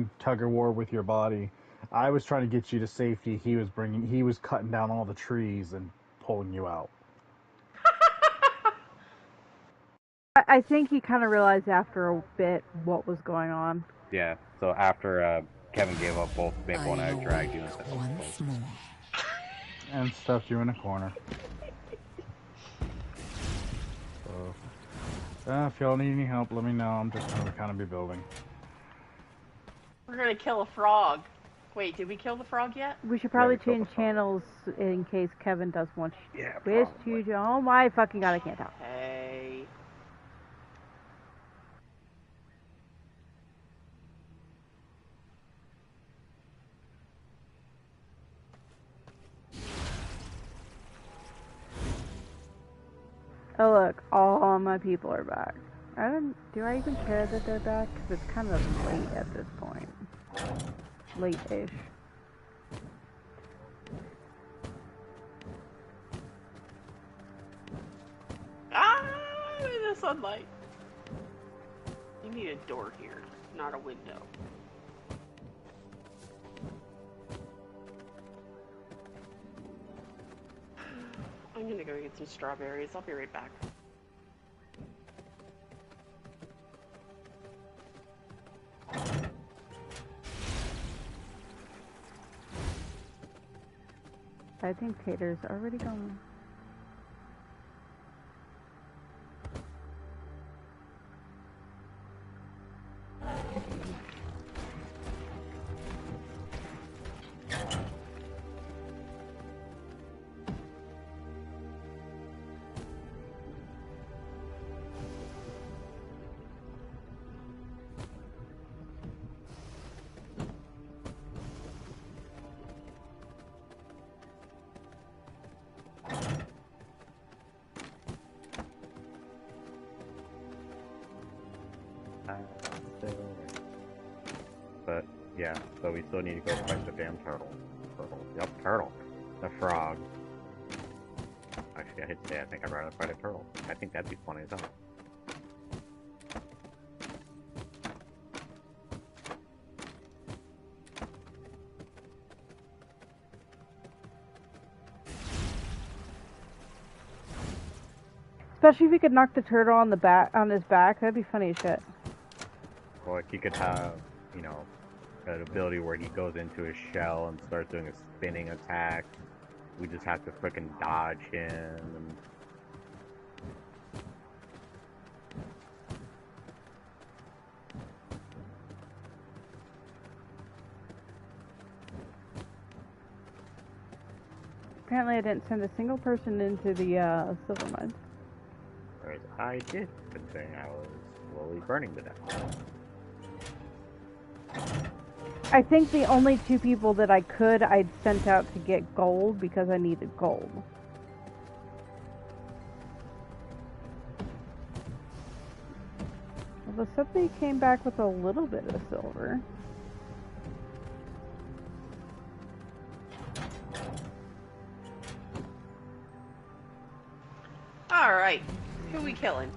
playing tug of war with your body. I was trying to get you to safety. He was cutting down all the trees and pulling you out. I think he kind of realized after a bit what was going on. Yeah. So after Kevin gave up both Maple and I dragged you into once more. And stuffed you in a corner. So, if y'all need any help, let me know. I'm just gonna kind of be building. We're gonna kill a frog. Wait, did we kill the frog yet? We should probably change channels in case Kevin does want. Yeah, wish probably. to. Oh my fucking god! I can't talk. Hey. Oh look, all my people are back. Do I even care that they're back? Because it's kind of late at this point. Late-ish. Ah, in the sunlight. You need a door here, not a window. I'm gonna go get some strawberries. I'll be right back. I think Tayter's already gone. But yeah, so we still need to go fight the damn turtle. Yep, turtle. The frog. Actually, I hate to say, I think I'd rather fight a turtle. I think that'd be funny as hell. Especially if you could knock the turtle on his back, that'd be funny as shit. Or like he could have, you know, an ability where he goes into his shell and starts doing a spinning attack. We just have to frickin' dodge him. Apparently I didn't send a single person into the silver mine. Whereas I did, considering I was slowly burning to death. I think the only two people that I'd sent out to get gold because I needed gold. Although somebody came back with a little bit of silver. Alright, who are we killing?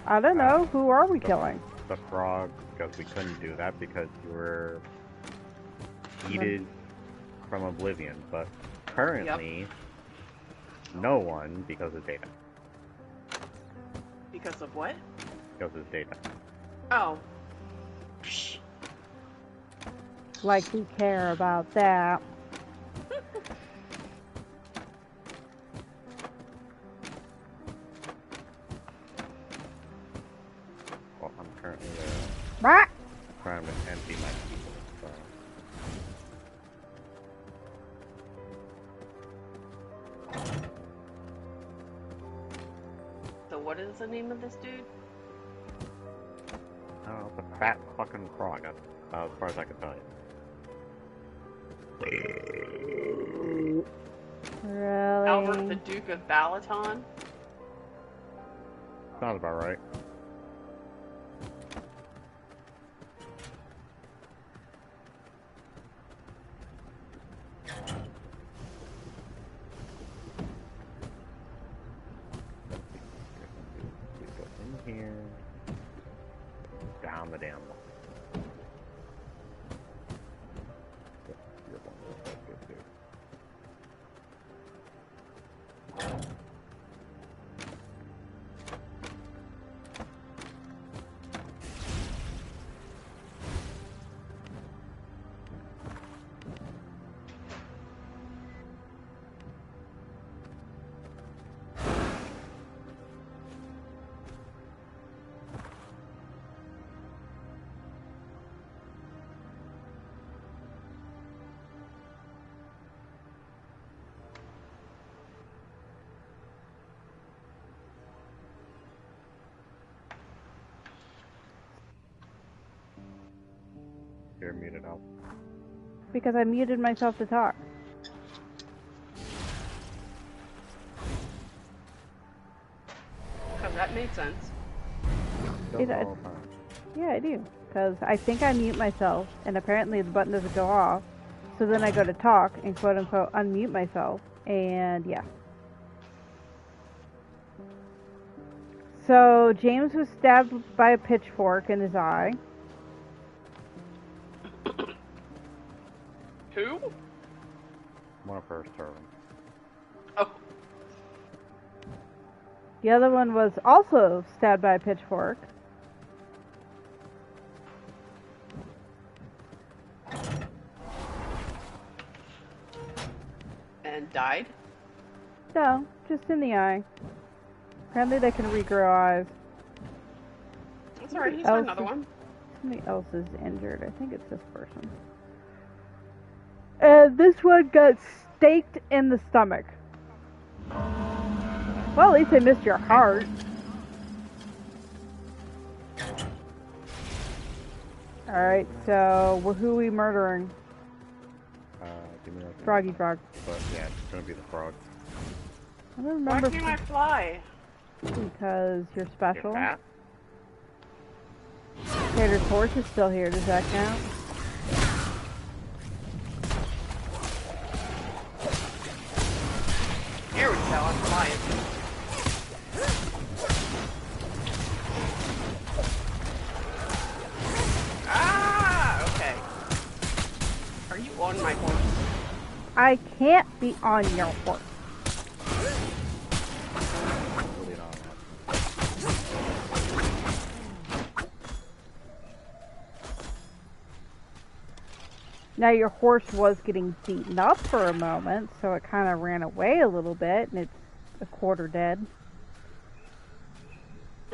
I don't know. Who are we killing? The frog, because we couldn't do that because you were heated from oblivion. But currently, no one because of data. Because of what? Because of data. Oh. Psh. Like we care about that. Well, I'm currently trying to empty my people, so. So what is the name of this dude? Oh, it's a fat fucking frog, as far as I can tell you. Really? Albert the Duke of Balaton? Sounds about right. Here. Down the damn wall. You're muted out. Because I muted myself to talk. Because that made sense. Does it It- all the time. Yeah, I do. Because I think I mute myself, and apparently the button doesn't go off. So then I go to talk and quote unquote unmute myself, and yeah. So James was stabbed by a pitchfork in his eye. Who? One of her servants. Oh, The other one was also stabbed by a pitchfork. and died? No, just in the eye. Apparently they can regrow eyes. That's alright, he's Oh, got another one. Somebody else is injured. I think it's this person. And this one got staked in the stomach. Well, at least they missed your heart. Alright, so who are we murdering? Give me like Froggy Frog. But yeah, it's gonna be the frog. I don't Why remember can't I fly? because you're special. You're fat? Tayter's horse is still here. Does that count? There we go, I'm flying. Ah, okay. Are you on my horse? I can't be on your horse. Really not on that. Now your horse was getting beaten up for a moment, so it kind of ran away a little bit, and it's a quarter dead.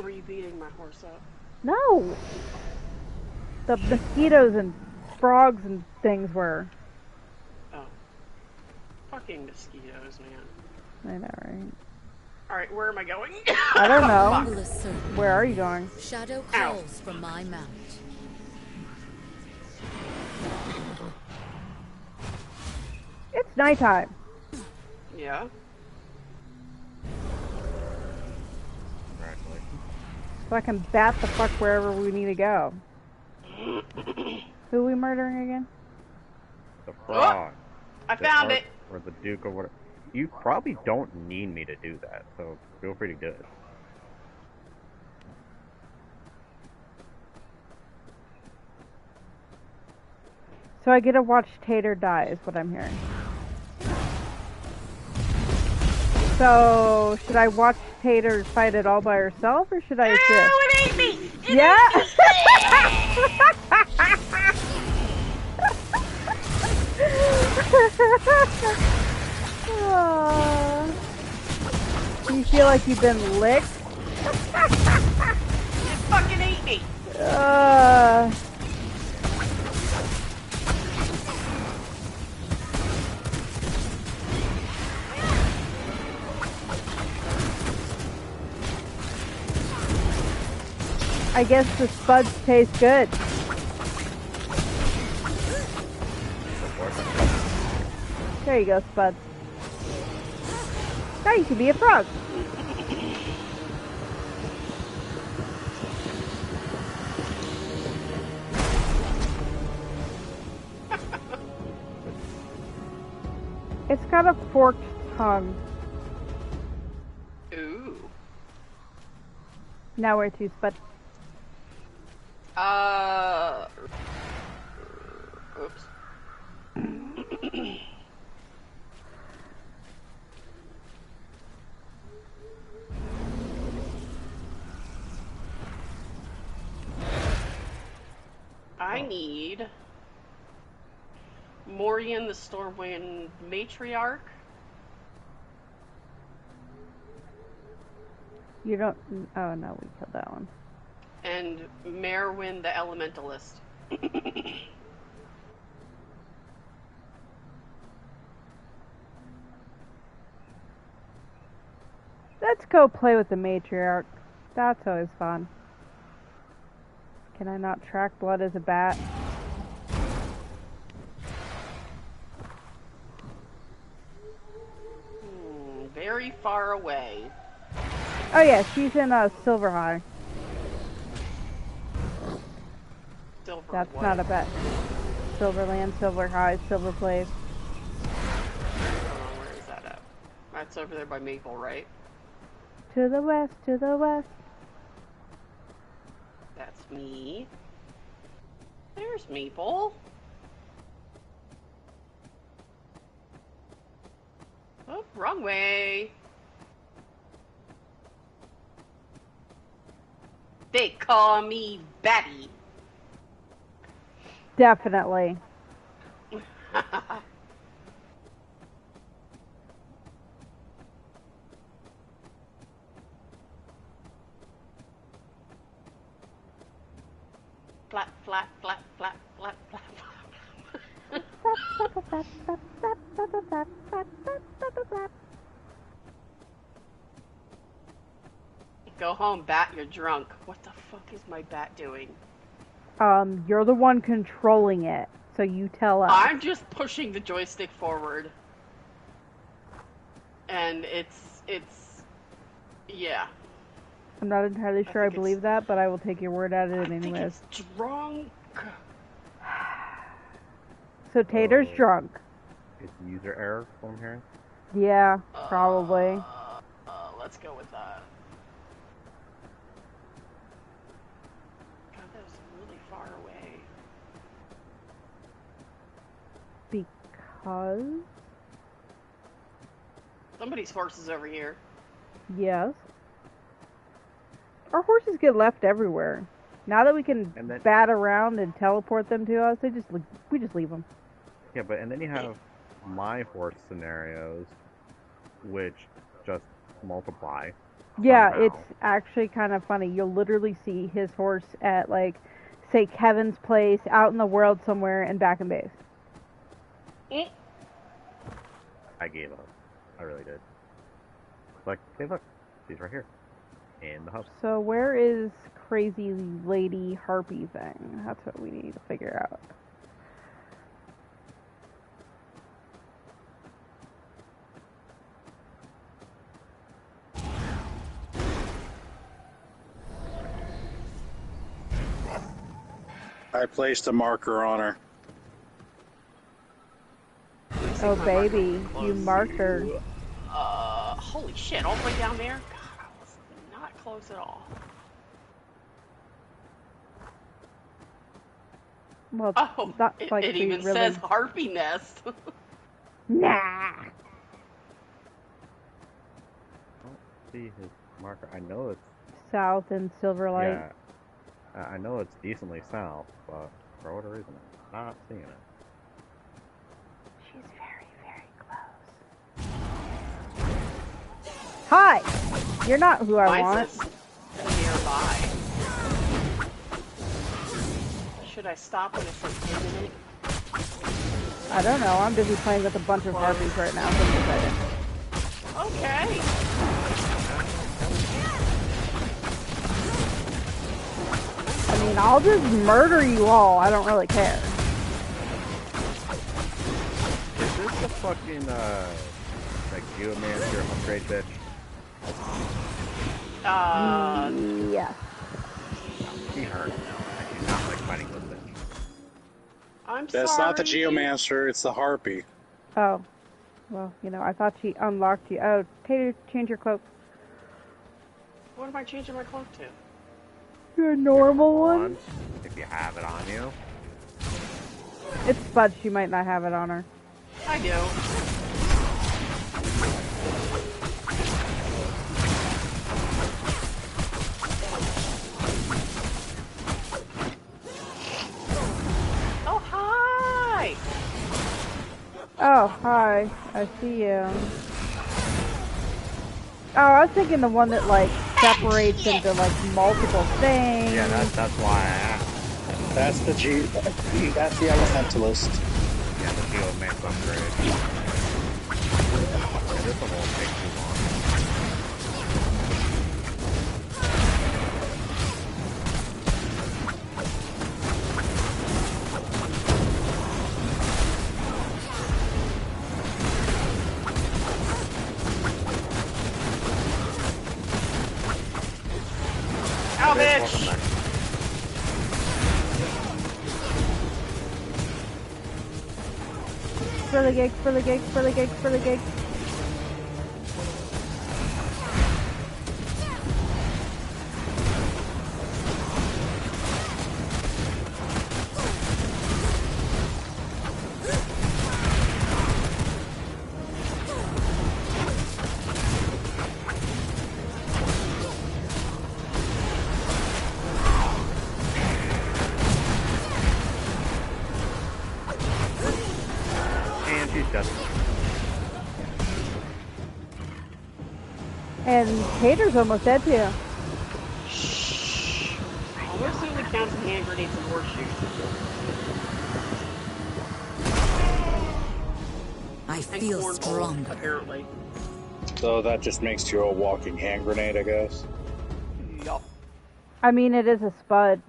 Were you beating my horse up? No! The mosquitoes and frogs and things were. Oh. Fucking mosquitoes, man. I know, right? Alright, where am I going? I don't know. Marvelous service. Where are you going? Shadow Ow. calls from my mount. It's nighttime, Yeah. Congratulations. so I can bat the fuck wherever we need to go. Who are we murdering again? The frog. I found it. Or the Duke or whatever. You probably don't need me to do that, so feel free to do it. So I get to watch Tayter die, is what I'm hearing. So, should I watch Tayter fight it all by herself, or should I assist? Oh, it ate me! Yeah? Aw. Do you feel like you've been licked? It fucking ate me! I guess the spuds taste good. There you go, spuds. Now you can be a frog. It's got a forked tongue. Ooh. Now where to, spud? Oops. I need Morian the Stormwind Matriarch. You don't. Oh no, we killed that one. And Merwin the Elementalist. Let's go play with the matriarch. That's always fun. Can I not track blood as a bat? very far away. Oh yeah, she's in Silver High. Silver That's what? not a bet. Silverland, Silver High, Silver Place. Where is that at? That's over there by Maple, right? To the west, to the west. That's me. There's Maple. Oh, wrong way. They call me Betty. Definitely. Flap, flap, flap, flap, flap, flap, flap. Go home, Bat, you're drunk. What the fuck is my bat doing? You're the one controlling it, so you tell us. I'm just pushing the joystick forward. And it's, yeah. I'm not entirely sure I believe that, but I will take your word at it anyways. I think it's drunk. So Tayter's drunk. It's user error from here. Yeah, probably. Let's go with that. God, that was really far away. Because? Somebody's horse is over here. Yes. Our horses get left everywhere. Now that we can bat around and teleport them to us, we just leave them. Yeah, but and then you have my horse scenarios, which just multiply. Yeah, somehow. it's actually kind of funny. You'll literally see his horse at, like, say Kevin's place, out in the world somewhere, and back in base. I gave up. I really did. Like, hey, look, she's right here. In the hub. So where is Crazy Lady Harpy thing? That's what we need to figure out. I placed a marker on her. Oh baby, you marked her. Holy shit, all the way down there? God, I was not close at all. Well, Oh, that's like it even really... says Harpy Nest. Nah! I don't see his marker. I know it's... South and Silverlight. Yeah. I know it's decently south, but for whatever reason, I'm not seeing it. She's very, very close. Hi! You're not who I Mine want. says nearby. Should I stop when it says imminent? I don't know. I'm busy playing with a bunch of harpies right now. So I'm excited. Okay. I mean, I'll just murder you all. I don't really care. Is this the fucking, like, geomancer upgrade bitch? Yeah. She hurt. I do not like fighting with bitch. I'm That's sorry. not the geomancer, it's the harpy. Oh. Well, you know, I thought she unlocked you. Oh, Tayter, change your cloak. What am I changing my cloak to? Your normal one? If you have it on you. It's Spud. She might not have it on her. I do. Oh, hi! Oh, hi. I see you. Oh, I was thinking the one that, like, separates into, like, multiple things. Yeah, that's why I asked. That's the that's the elementalist. Yeah, the geomancer upgrade. Yeah, this one won't take too long. welcome back. For the gig, for the gig, for the gig, for the gig. And she's dead. And Tayter's almost dead too. Shh. Almost certainly counts in hand grenades and horseshoes. I And feel cornballs, strong. apparently. So that just makes you a walking hand grenade, I guess. Yup. I mean, it is a spud.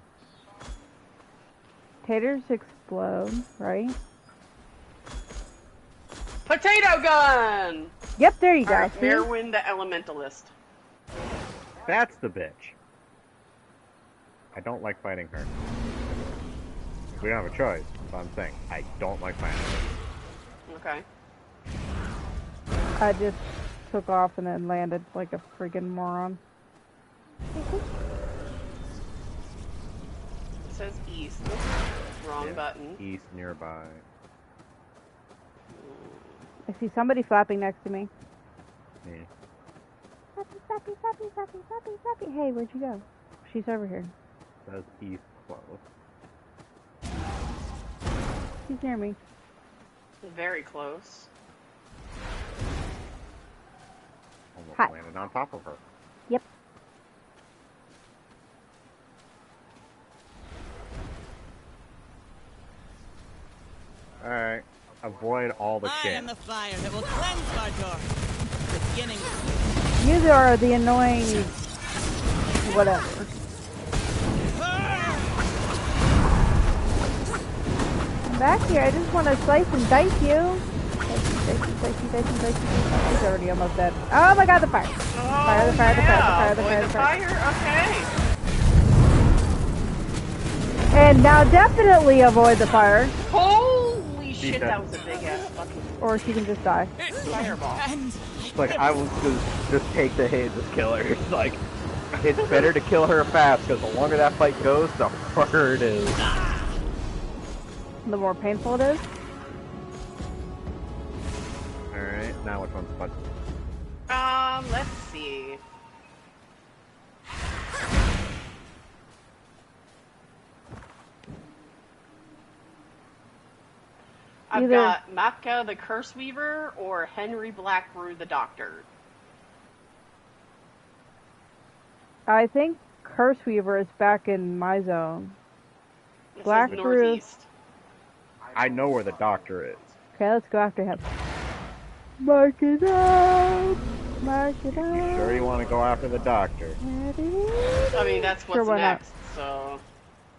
Taters explode, right? Potato gun! Yep, there you go. Alright, See? Merwin the Elementalist. That's the bitch. I don't like fighting her. We don't have a choice, but I'm saying I don't like fighting her. Okay. I just took off and then landed like a freaking moron. It says east. Wrong Yeah. button. East nearby. I see somebody flapping next to me. Me. Flappy, flappy, flappy, flappy, flappy, flappy. Hey, where'd you go? She's over here. Says east close. She's near me. Very close. Almost Hi. landed on top of her. Yep. Alright. Avoid all the I shit. am the fire that will cleanse Mardor. Beginning. You are the annoying whatever. I'm back here. I just want to slice and dice you. He's already almost dead. Oh my god, the fire. Fire, the fire, the fire, the fire, the fire, the fire. Okay. And now definitely avoid the fire. Holy shit, dead. that was a big ass fucking Or she can just die. fireball. And It's like, I will just take the hit and just kill her. It's like, it's better to kill her fast, because the longer that fight goes, the harder it is. The more painful it is. Alright, now which one's fun? Let's see. I've Either- got Mapka the Curse Weaver or Henry Blackbrew the Doctor. I think Curse Weaver is back in my zone. This Blackbrew. is northeast. I know where the doctor is. Okay, let's go after him. Mark it up! Mark it up! You sure you want to go after the doctor? I mean, that's Sure, what's why not? next, so...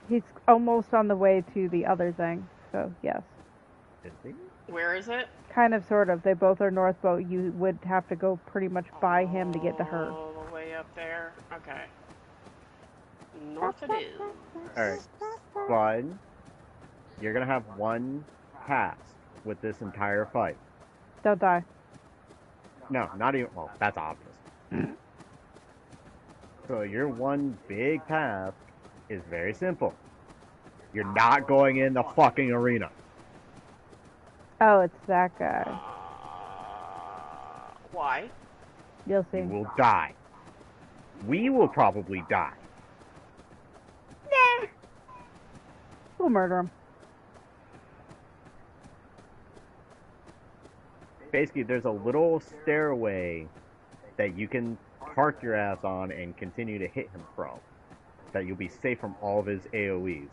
He's almost on the way to the other thing, so yes. Is he? Where is it? Kind of, sort of. They both are north, but you would have to go pretty much by him to get to her. All the way up there. Okay. North it is. Alright. Bud, you're gonna have one pass with this entire fight. Don't die. No, not even. Well, that's obvious. So your one big task is very simple. You're not going in the fucking arena. Oh, it's that guy. Why? You'll see. You will die. We will probably die. Nah. We'll murder him. Basically, there's a little stairway that you can park your ass on and continue to hit him from. That you'll be safe from all of his AoEs.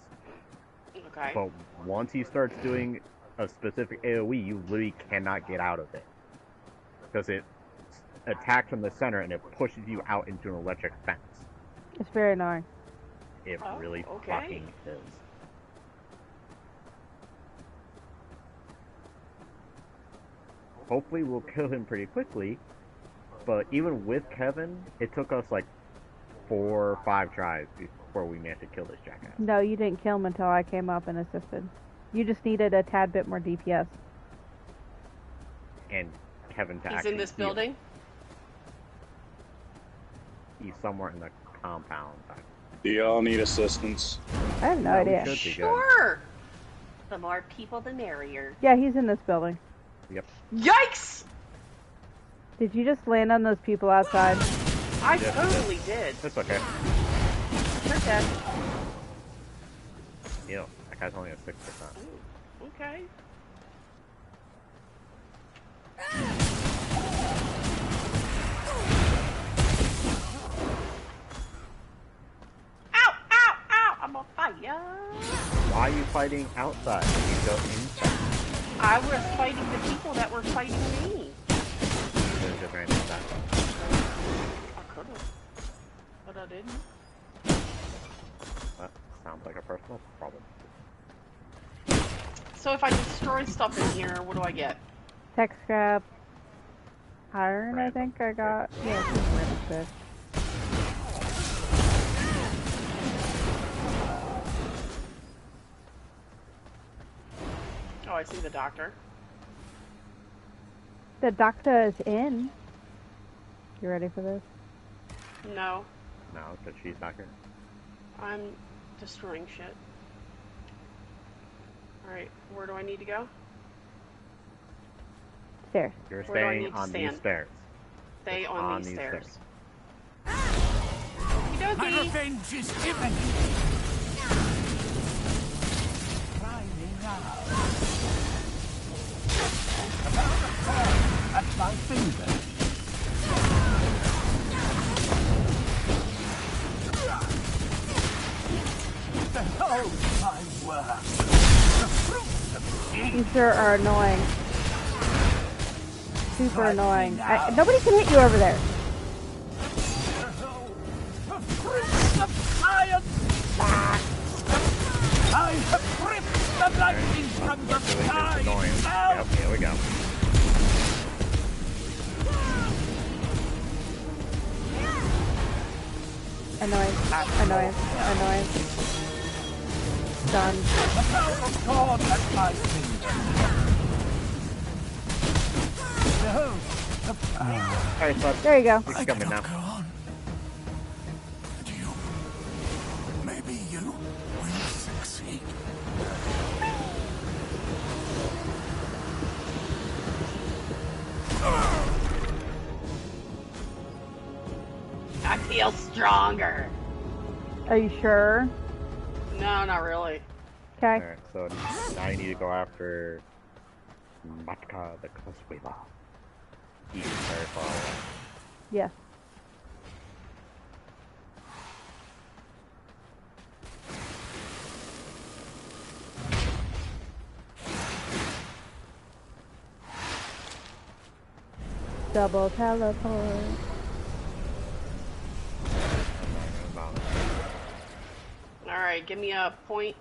Okay. But once he starts doing a specific AoE, you literally cannot get out of it. Because it attacks from the center and it pushes you out into an electric fence. It's very annoying. It Oh, really okay. fucking is. Hopefully we'll kill him pretty quickly, but even with Kevin, it took us like 4 or 5 tries before we managed to kill this jackass. No, you didn't kill him until I came up and assisted. You just needed a tad bit more DPS. And Kevin to He's actually in this heal. building? He's somewhere in the compound. Do y'all need assistance? I have no we idea. should be good. Sure! The more people, the merrier. Yeah, he's in this building. Yep. Yikes! Did you just land on those people outside? I Yes, totally did. That's okay. You're dead. Ew, that guy's only at 6%. Ooh, okay. Ow! Ow! Ow! I'm on fire! Why are you fighting outside? You go inside. I was fighting the people that were fighting me. There's just ran inside. I could've. But I didn't. That sounds like a personal problem. So if I destroy stuff in here, what do I get? Tech scrap. Iron, I Random think I got. Yeah, it's just random stuff. Oh, I see the doctor. The doctor is in. You ready for this? No, No, because she's not here. I'm destroying shit. Alright, where do I need to go? Stairs. You're Where do I need staying to on stand? these stairs. Stay Just on these stairs. My Okey-dokey. revenge is imminent. Try me now. About a third at my fingers. Behold my work. The fruit of You sure are annoying. Super annoying. Nobody can hit you over there. the fruit of science. I have ripped the lightning from the Really is sky annoying. itself. Yep, here we go. Annoying. Annoying. Annoying. Done. The power of God at my fingers. Behold, the power. Alright, so There you go. she's coming now. Go on. And you, maybe you will succeed. I feel stronger. Are you sure? No, not really. Okay. Alright, so now you need to go after Matka the Cosweaver. He's very far away. Yes. Double teleport. Alright, give me a point.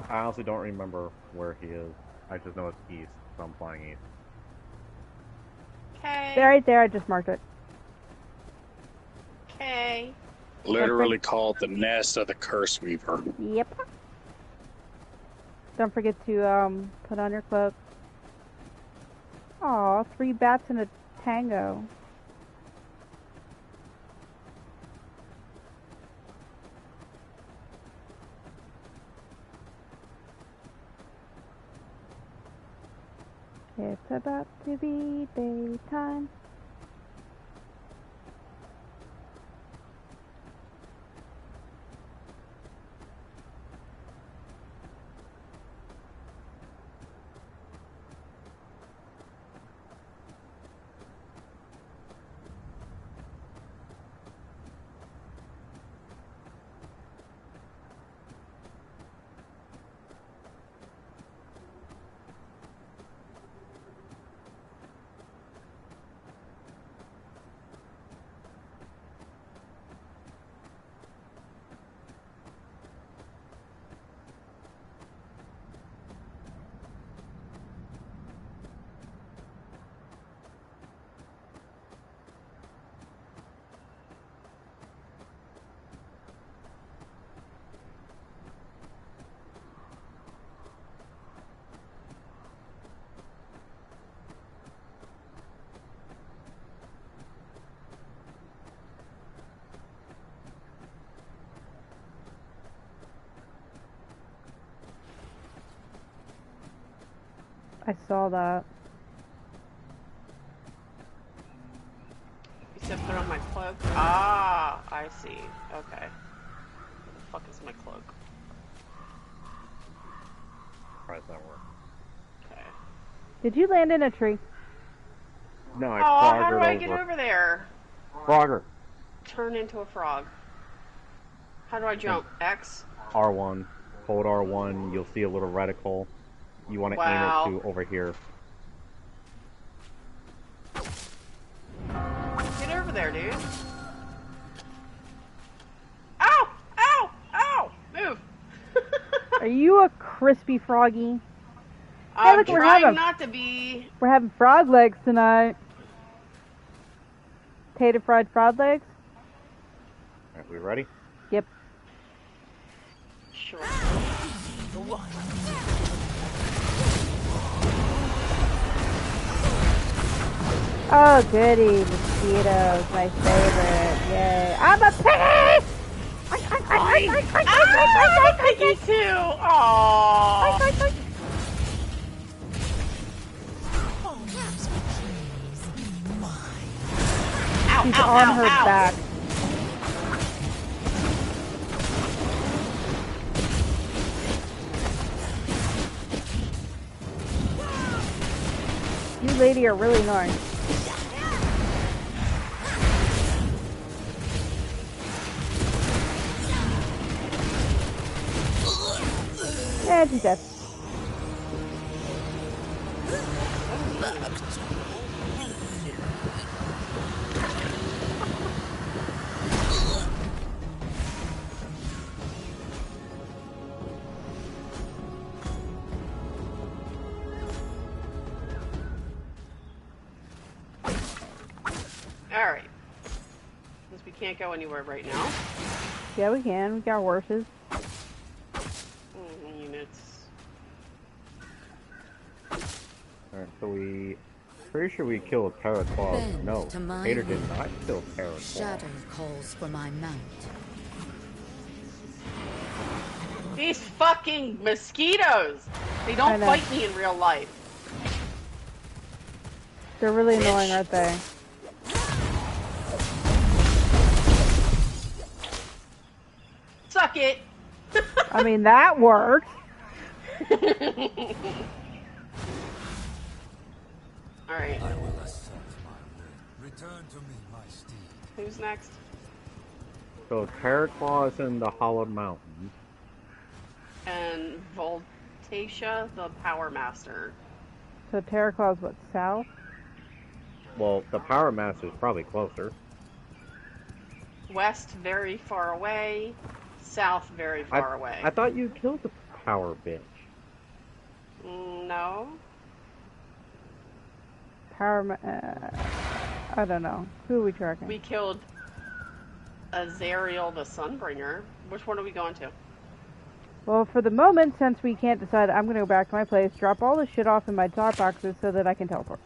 I honestly don't remember where he is. I just know it's east, so I'm flying east. Okay. They're right there. I just marked it. Okay. Literally called the nest of the curse weaver. Yep. Don't forget to put on your cloak. Aw, 3 bats and a tango. It's about to be daytime. I saw that. You said put on my cloak? Ah, I see. Okay. Where the fuck is my cloak? How does that work? Okay. Did you land in a tree? No, I Oh, how do froggered I get over there? Frogger. Turn into a frog. How do I jump? X? R1. Hold R1, you'll see a little reticle. You want to Wow. aim it to over here. Get over there, dude. Ow! Ow! Ow! Move! Are you a crispy froggy? I'm look, we're trying having- not to be. We're having frog legs tonight. Tater fried frog legs? Alright, we ready? Yep. Sure. Oh, goody. Mosquitoes. My favorite. Yay. I'm a piggy! I'm a piggy too! Aww. Ow, She's ow, on ow, her ow. back. You lady are really annoying. And she's dead. Alright. Since we can't go anywhere right now. Yeah, we can. We got horses. Units. Alright, so we... Pretty sure we killed Paraclaw. Bend No, to my Tayter did will. not kill Paraclaw. Shadow calls for my mount. These fucking mosquitoes! They I don't know. fight me in real life. They're really annoying, aren't they? Suck it! I mean, that worked. Alright, I will assert my will. Return to me, my steed. who's next? So Paraclaw is in the Hollowed Mountains. And Voltatia, the Power Master. So Terraclaw's what, south? Well, the Power Master is probably closer. West, very far away. South, very far away. I thought you killed the Power bitch. No. I don't know. Who are we tracking? We killed Azariel, the Sunbringer. Which one are we going to? Well, for the moment, since we can't decide, I'm gonna go back to my place, drop all the shit off in my top boxes so that I can teleport.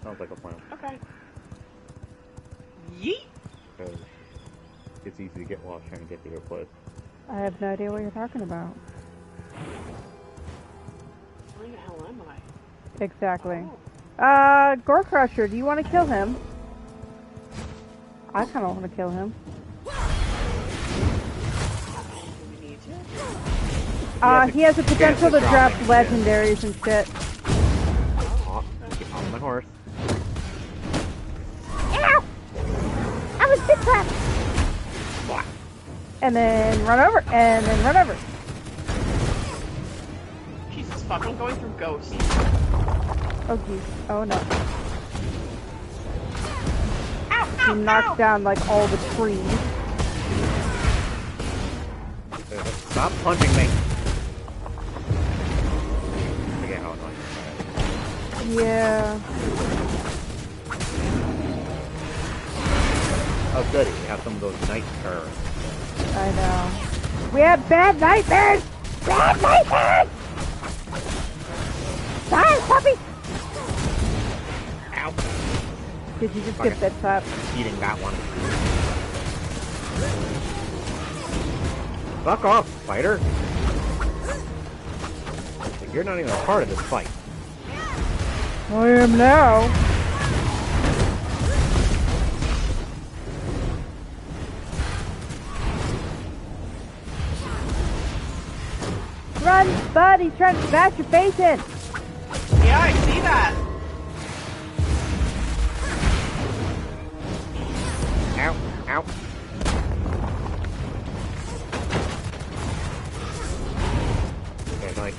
Sounds like a plan. Okay. Yeet! Because it's easy to get lost trying to get to your place. I have no idea what you're talking about. Where the hell am I? Exactly. Oh. Gore Crusher, do you want to kill him? I kind of want to kill him. Do we need to? He has the potential to drop legendaries and shit. Get on my horse. Ow! I was bit trapped! And then run over, and then run over. Jesus fuck, I'm going through ghosts. Oh geez. Oh no. Ow, He ow, knocked ow! down like all the trees. Stop punching me. I forget how annoying. Yeah. Oh goody, we have some of those night terrors. I know. We have bad nightmares! Bad nightmares! Die, puppy! Ow. Did you just Okay. get bit slapped? Eating that one. Fuck off, spider. You're not even a part of this fight. I am now. Run, bud! He's trying to smash your face in. Yeah, I see that. Ow, ow. Okay, like.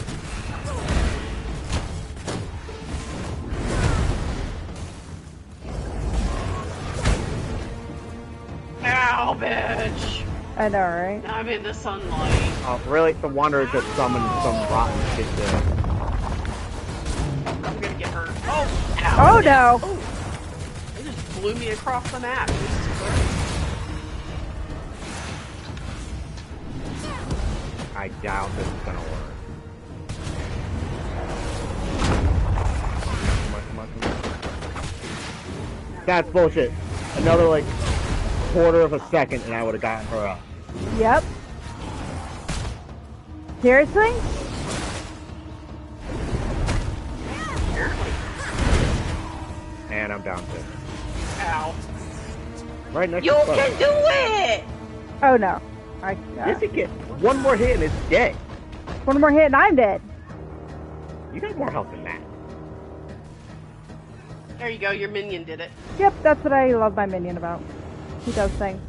Ow, bitch. I know, right? Now I'm in the sunlight. Oh, really? The Wanderer just summoned some rotten shit there. I'm gonna get hurt. Oh, ow. Oh no! Oh, it just blew me across the map. Jesus Christ. I doubt this is gonna work. Come on. That's bullshit. Another, like, quarter of a second and I would have gotten her up. Yep. Seriously? And I'm down to. Ow. Right next You to can do it! Oh no. Yes, you can. One more hit and it's dead. One more hit and I'm dead. You got more health than that. There you go, your minion did it. Yep, that's what I love my minion about. He does things.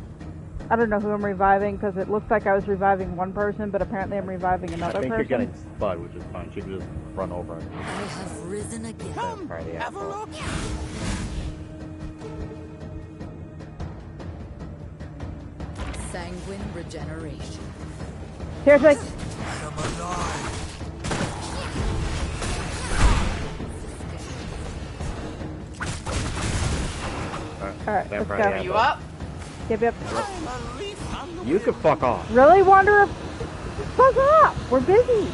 I don't know who I'm reviving because it looks like I was reviving one person, but apparently I'm reviving another I think person. you're getting spud, which is fine. She can just run over it. I have risen again. Come, have a look. Sanguine regeneration. Seriously? I am alive. Alright, let's Friday go. Are you up? Yep. You can fuck off. Really, Wanderer? Fuck off! We're busy.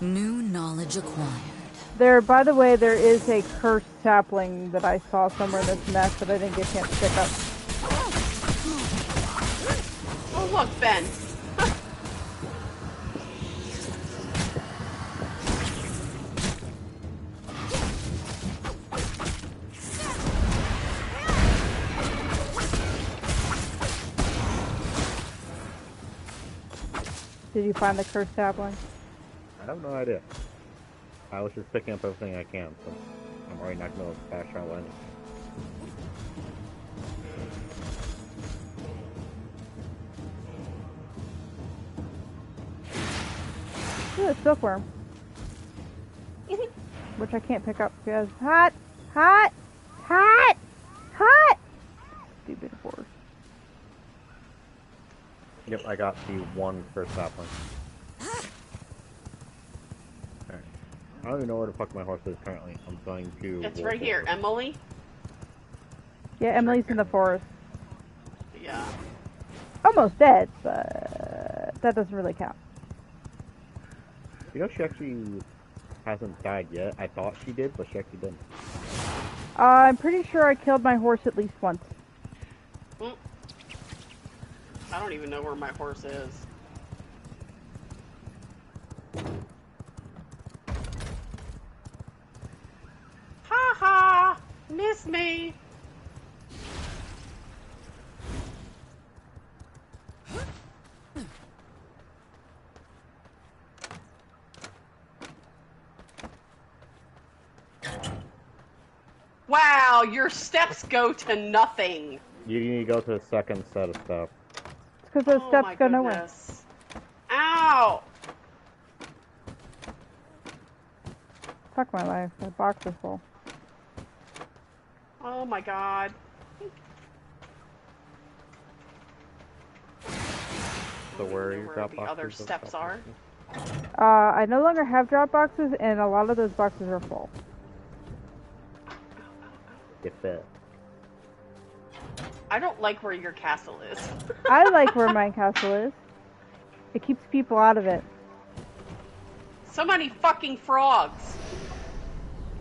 New knowledge acquired. There, by the way, there is a cursed sapling that I saw somewhere in this mess that I didn't get a chance to pick up. Oh, look, Ben. Did you find the cursed sapling? I have no idea. I was just picking up everything I can, so I'm already not going to fast travel anything. Ooh, a silkworm. Which I can't pick up because hot, hot, hot, hot. Stupid horse. Yep, I got the one first sapling. Alright. I don't even know where the fuck my horse is currently. I'm going to... It's right here. Emily? Yeah, Emily's in the forest. Yeah. Almost dead, but that doesn't really count. You know, she actually hasn't died yet. I thought she did, but she actually didn't. I'm pretty sure I killed my horse at least once. I don't even know where my horse is. Ha ha! Miss me! Wow, your steps go to nothing. You need to go to the second set of stuff. It's because those steps go nowhere. Goodness. Ow! Fuck my life. My box is full. Oh my god. So where are your Where drop the boxes? other steps are? I no longer have drop boxes, and a lot of those boxes are full. Get fit. I don't like where your castle is. I like where my castle is. It keeps people out of it. So many fucking frogs.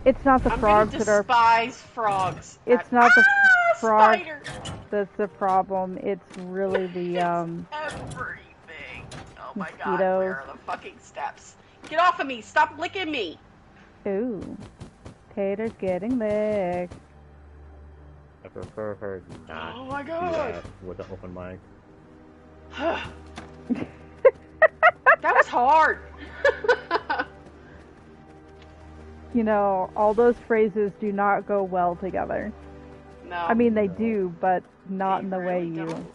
It's not the I'm frogs gonna that are. despise frogs. It's not the frogs Spider! that's the problem. It's really the Everything. Oh my god, Mosquitoes. where are the fucking steps? Get off of me! Stop licking me! Ooh. Tater's getting licked. I prefer her not Oh my do god! that with an open mic. That was hard! You know, all those phrases do not go well together. No. I mean, they No. do, but not They in the way really you... don't.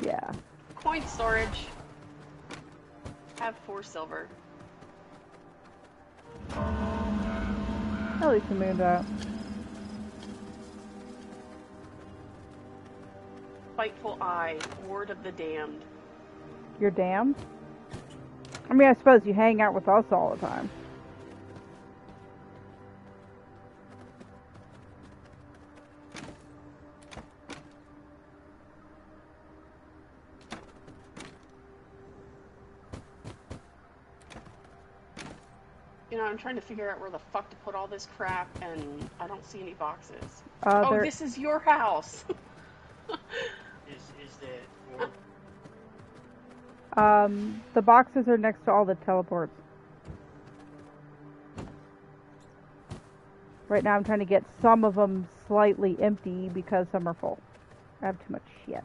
Yeah. Coin storage. Have 4 silver. At least the moon's out. Spiteful eye. Ward of the damned. You're damned? I mean, I suppose you hang out with us all the time. You know, I'm trying to figure out where the fuck to put all this crap, and I don't see any boxes. Oh, Oh, this is your house! Is that the boxes are next to all the teleports. Right now I'm trying to get some of them slightly empty because some are full. I have too much shit.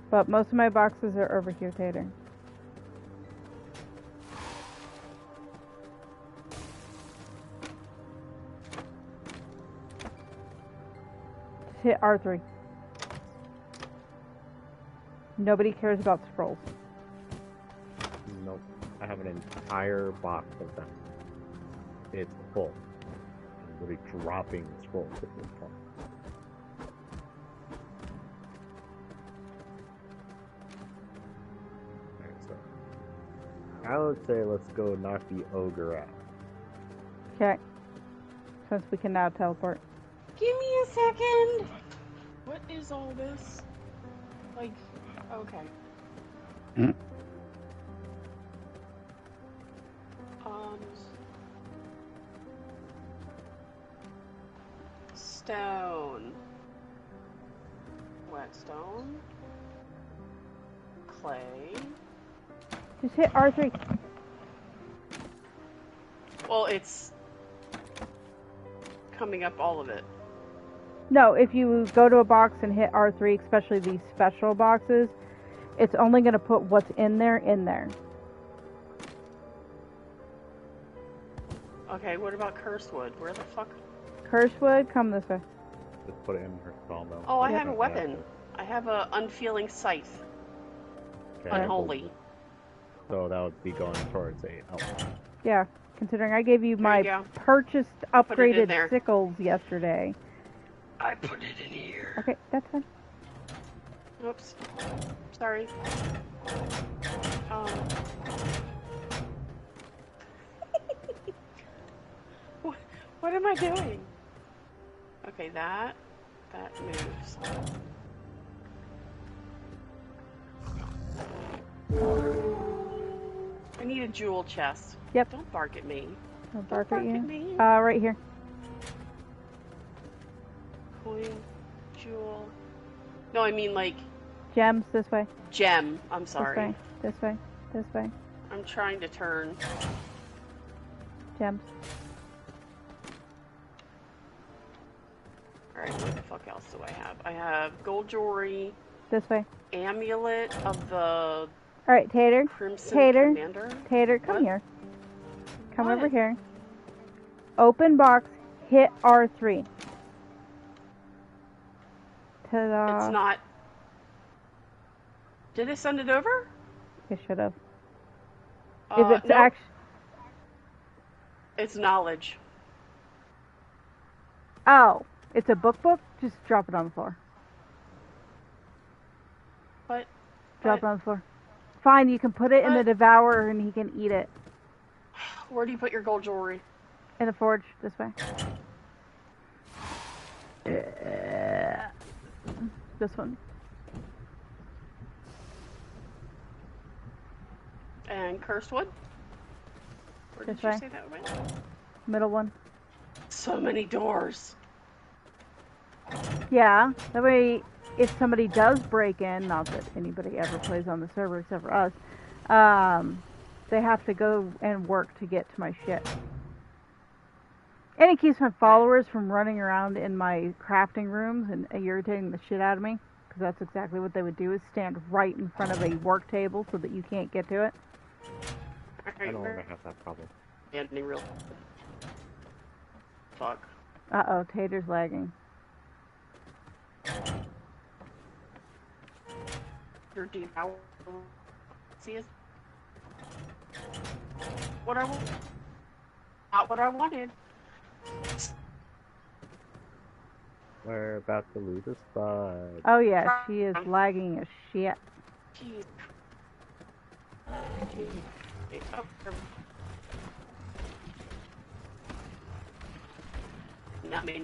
But most of my boxes are over here, Tayter. Just hit R3. Nobody cares about scrolls. Nope. I have an entire box of them. It's full. I'm literally dropping scrolls at this point. Alright, so I would say let's go knock the ogre out. Okay. Since we can now teleport. Give me a second! What is all this? Like, okay. Stone. Whetstone. Clay. Just hit R3. Well, it's coming up all of it. No, if you go to a box and hit R3, especially these special boxes, it's only going to put what's in there in there. Okay, what about cursed wood? Where the fuck? Cursed wood, come this way. Just put it in her sawmill. Oh, I Yeah. have a weapon. I have a unfeeling scythe. Okay, Unholy. so that would be going towards a outlaw. Yeah, considering I gave you There my you go. purchased Put it in upgraded there. sickles yesterday. I put it in here. Okay, that's fine. Oops. Sorry. What am I doing? Okay, that moves. I need a jewel chest. Yep. Don't bark at me. I'll Don't bark at you. me. Right here. Coin, jewel. No, I mean like Gems, this way. gem. I'm sorry. This way. This way. I'm trying to turn. Gems. Alright, what the fuck else do I have? I have gold jewelry, This way. amulet of the Alright, Tayter. Crimson Tayter. Commander. Tayter, come What? here. Come What? over here. Open box. Hit R3. Ta-da. It's not. Did it send it over? It should have. If it's nope. actually... It's knowledge. Oh, it's a book? Just drop it on the floor. But Drop it on the floor. Fine, you can put it in the But- devourer and he can eat it. where do you put your gold jewelry? In the forge, this way. This one. And cursed wood? Where This did you way. say that went? Middle one. So many doors. Yeah, that way if somebody does break in, not that anybody ever plays on the server except for us, they have to go and work to get to my ship. And it keeps my followers from running around in my crafting rooms and irritating the shit out of me, because that's exactly what they would do, is stand right in front of a work table so that you can't get to it. I don't want to have that problem. Standing real. Fuck. Uh-oh, Tayter's lagging. Your dude, how see us? What I want? Not what I wanted. We're about to lose a spot. Oh yeah, she is lagging as shit. Jeez.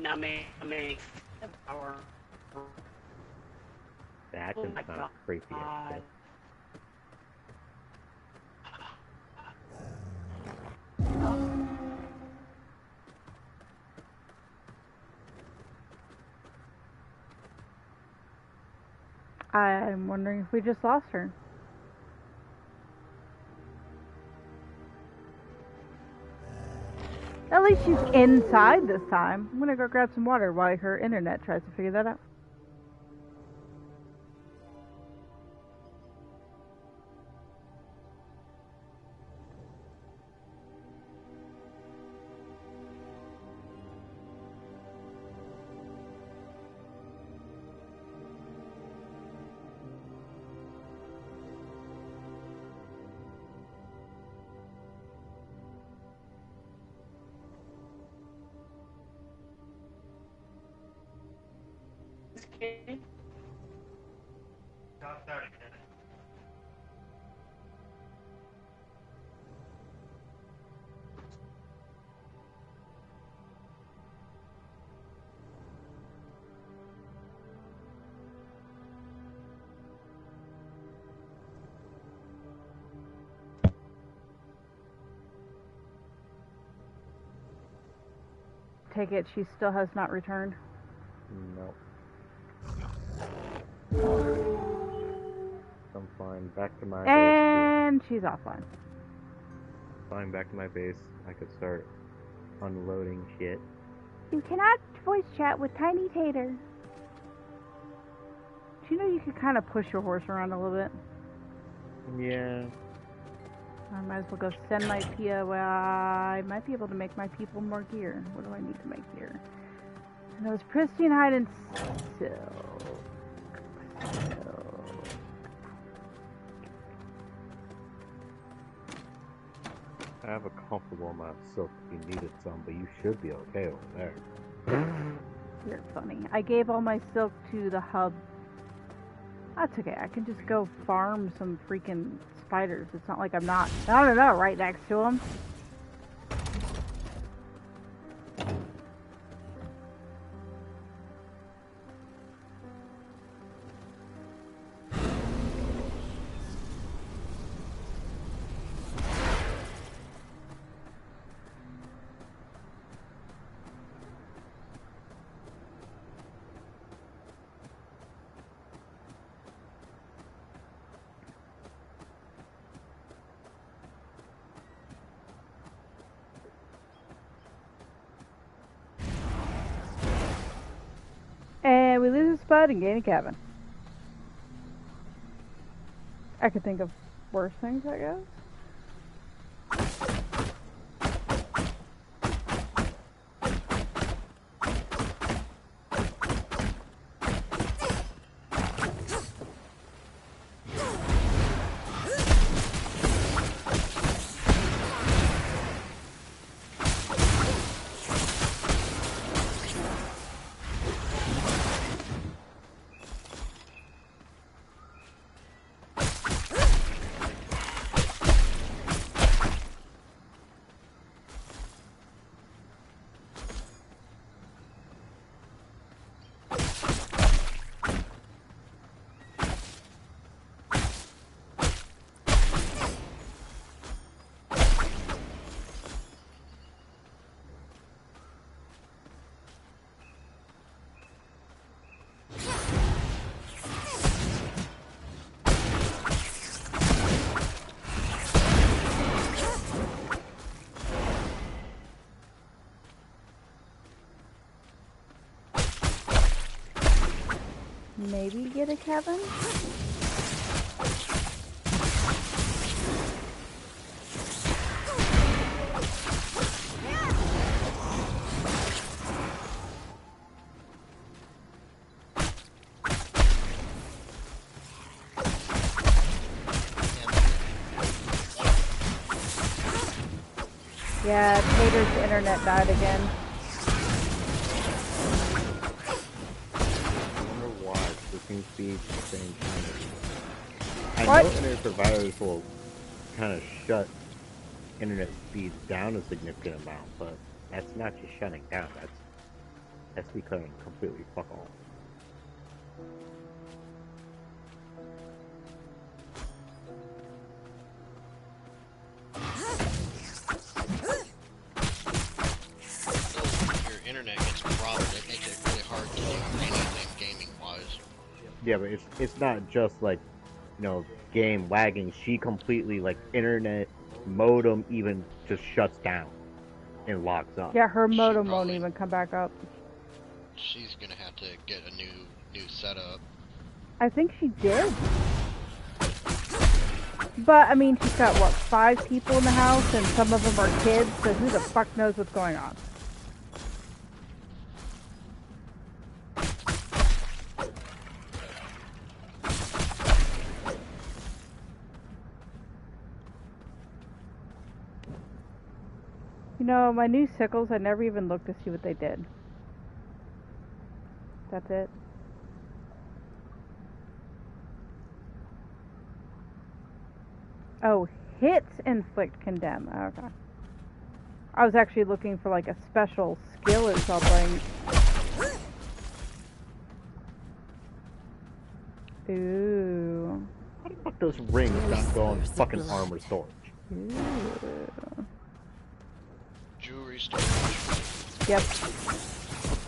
Nummy. Power. That Oh can my sound God. creepy as shit. I'm wondering if we just lost her. At least she's inside this time. I'm gonna go grab some water while her internet tries to figure that out. Take it she still has not returned. Nope. I'm flying back to my base. And she's offline. Flying back to my base, I could start unloading shit. You cannot voice chat with Tiny Tayter. Do you know you could kind of push your horse around a little bit? Yeah. I might as well go send my PO. Well, I might be able to make my people more gear. What do I need to make here? And those pristine hide and silk. I have a comfortable amount of silk if you needed some, but you should be okay over there. You're funny. I gave all my silk to the hub. That's okay. I can just go farm some freaking spiders. It's not like I'm not, I don't know, right next to them. And we lose a spot and gain a cabin. I could think of worse things, I guess. Maybe get a Kevin? Yeah, Tayter's internet died again. I wonder why switching speeds the same time. I What? know internet providers will kind of shut internet speeds down a significant amount, but that's not just shutting down. That's declaring completely fuck off. Your internet gets a problem. It makes it really hard to do anything gaming-wise. Yeah, but it's not just like, game lagging. She completely like internet modem even just shuts down and locks up. Yeah, her modem won't probably- even come back up. She's gonna have to get a new setup. I think she did. But, I mean, she's got, what, 5 people in the house, and some of them are kids, so who the fuck knows what's going on? You know, my new sickles, I never even looked to see what they did. That's it. Oh, hits inflict condemn. Okay. I was actually looking for like a special skill or something. Ooh. How the fuck those rings not go on fucking armor storage? Ooh. Jewelry storage. Yep.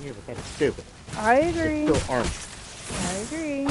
Yeah, but that's stupid. I agree. It's still armor. I agree.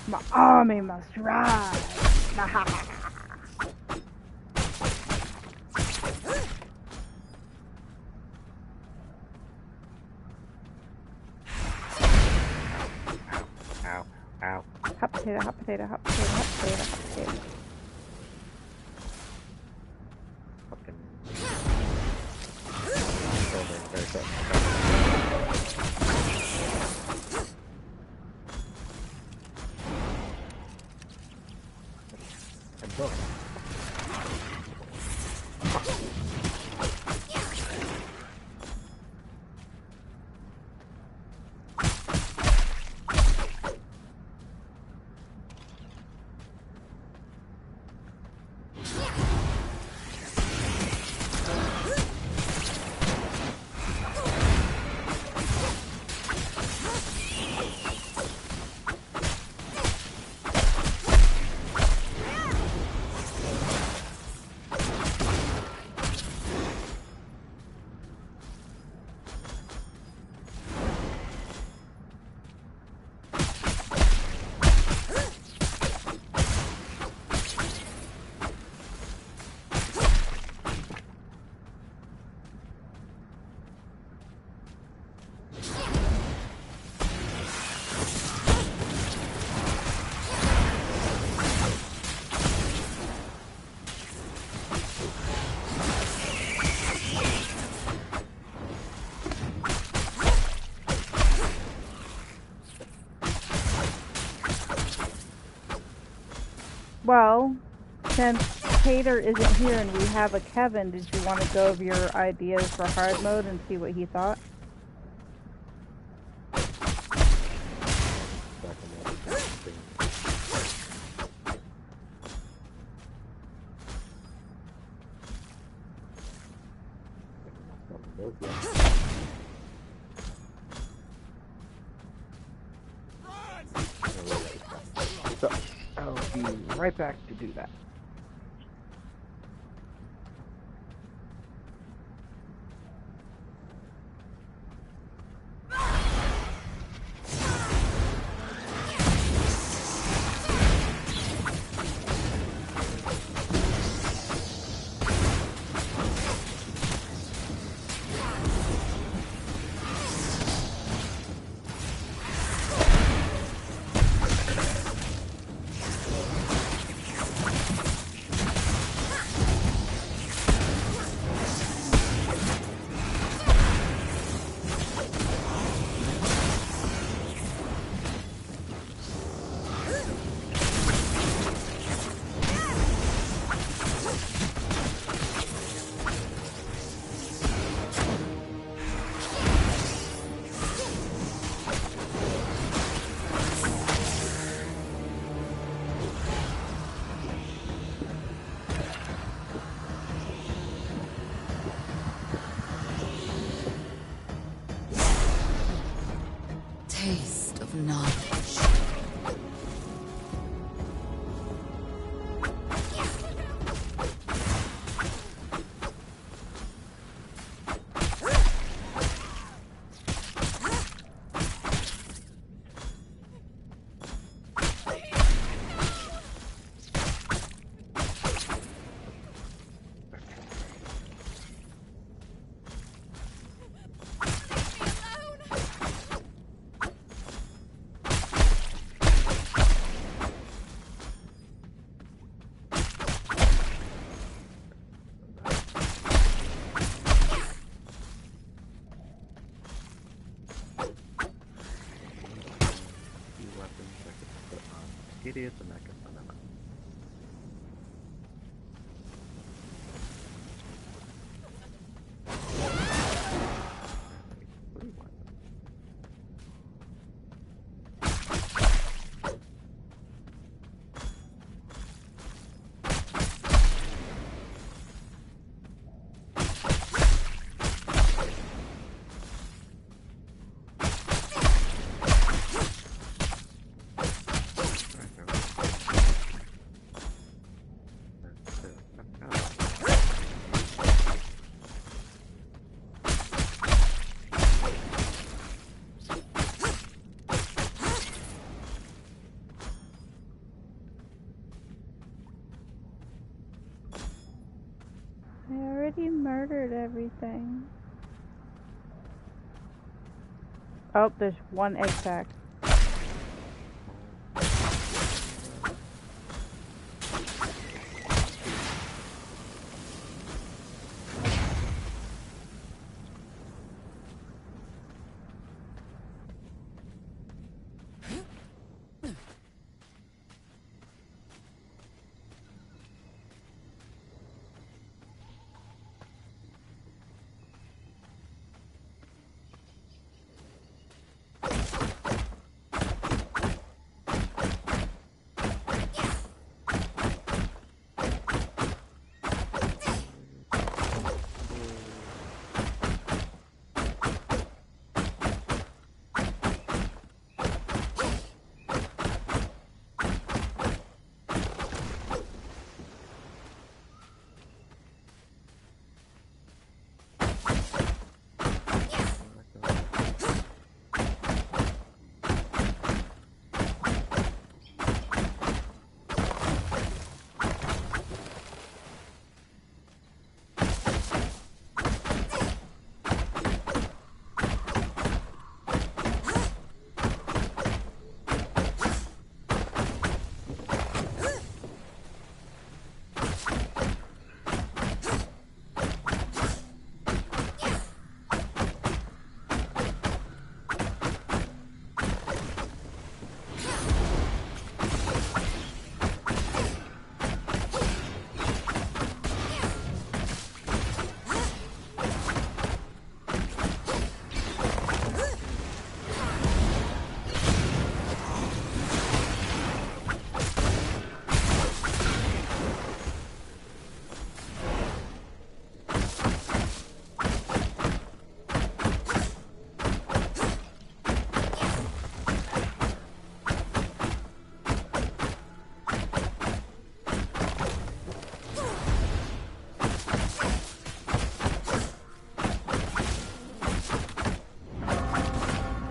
My army must rise. Ow, ow. Hot potato, hot potato, hot potato, hot potato, hot potato. Fucking. Well, since Tayter isn't here and we have a Kevin, did you want to go over your ideas for hard mode and see what he thought? So, I'll be right back to do that. Taste of knowledge. Idiots and that kind of stuff. What do you want? I already murdered everything. Oh, there's one egg pack.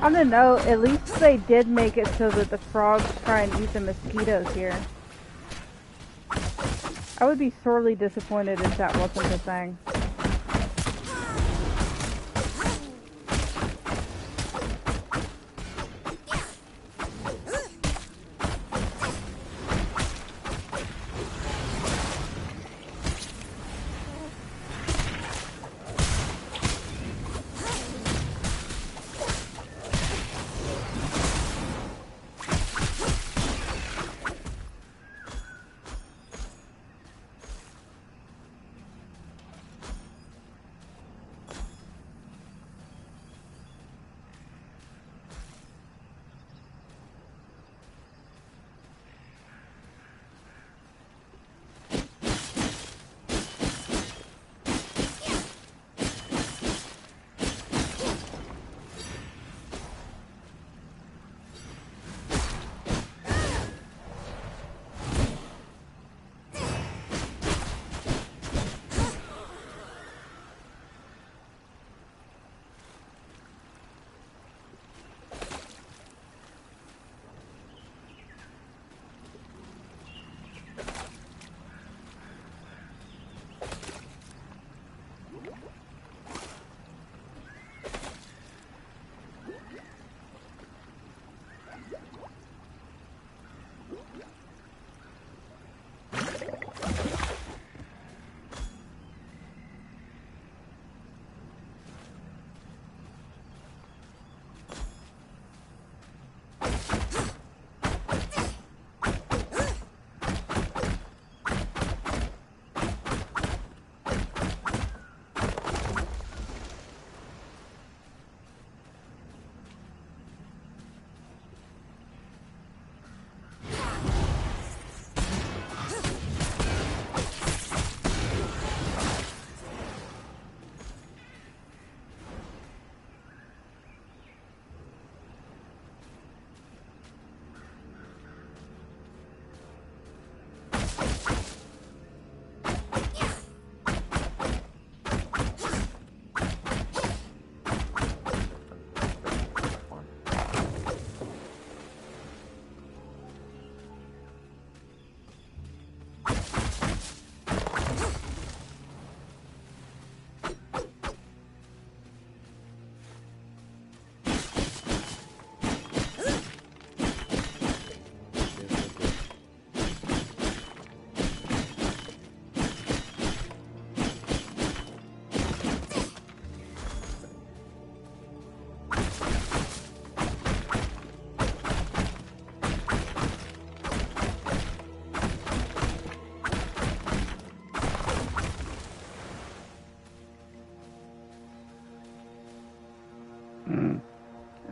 On a note, at least they did make it so that the frogs try and eat the mosquitoes here. I would be sorely disappointed if that wasn't a thing.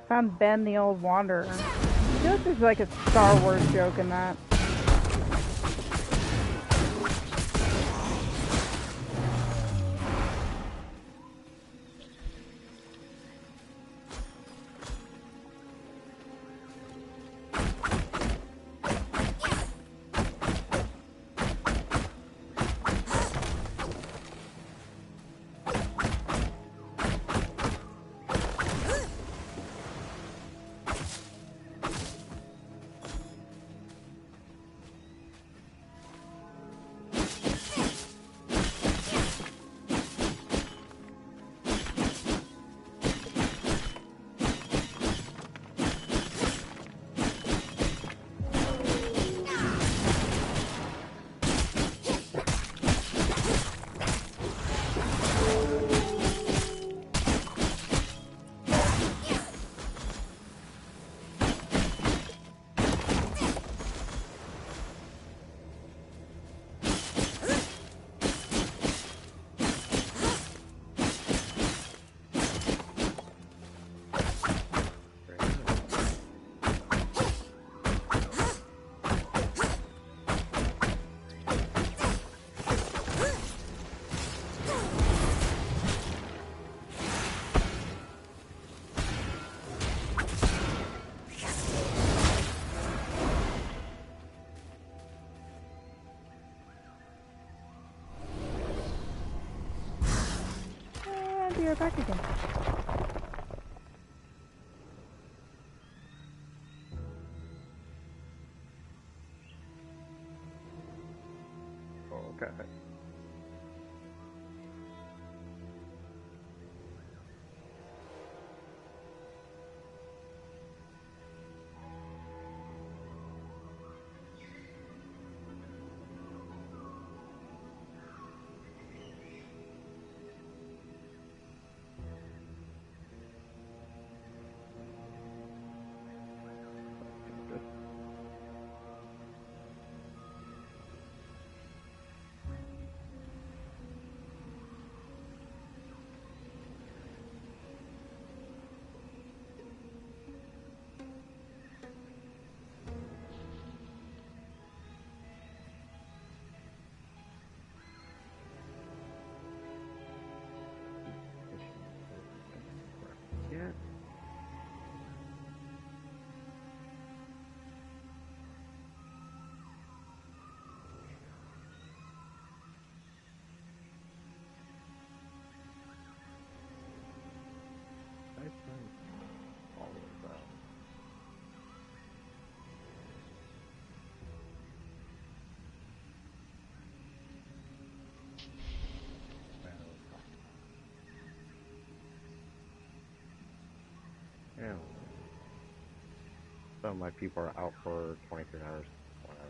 Found Ben the Old Wanderer. I feel like there's like a Star Wars joke in that. Be right back again. Some of my people are out for 23 hours. Whatever.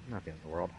Not the end of the world.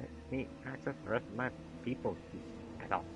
Let me access the rest of my people, you adults.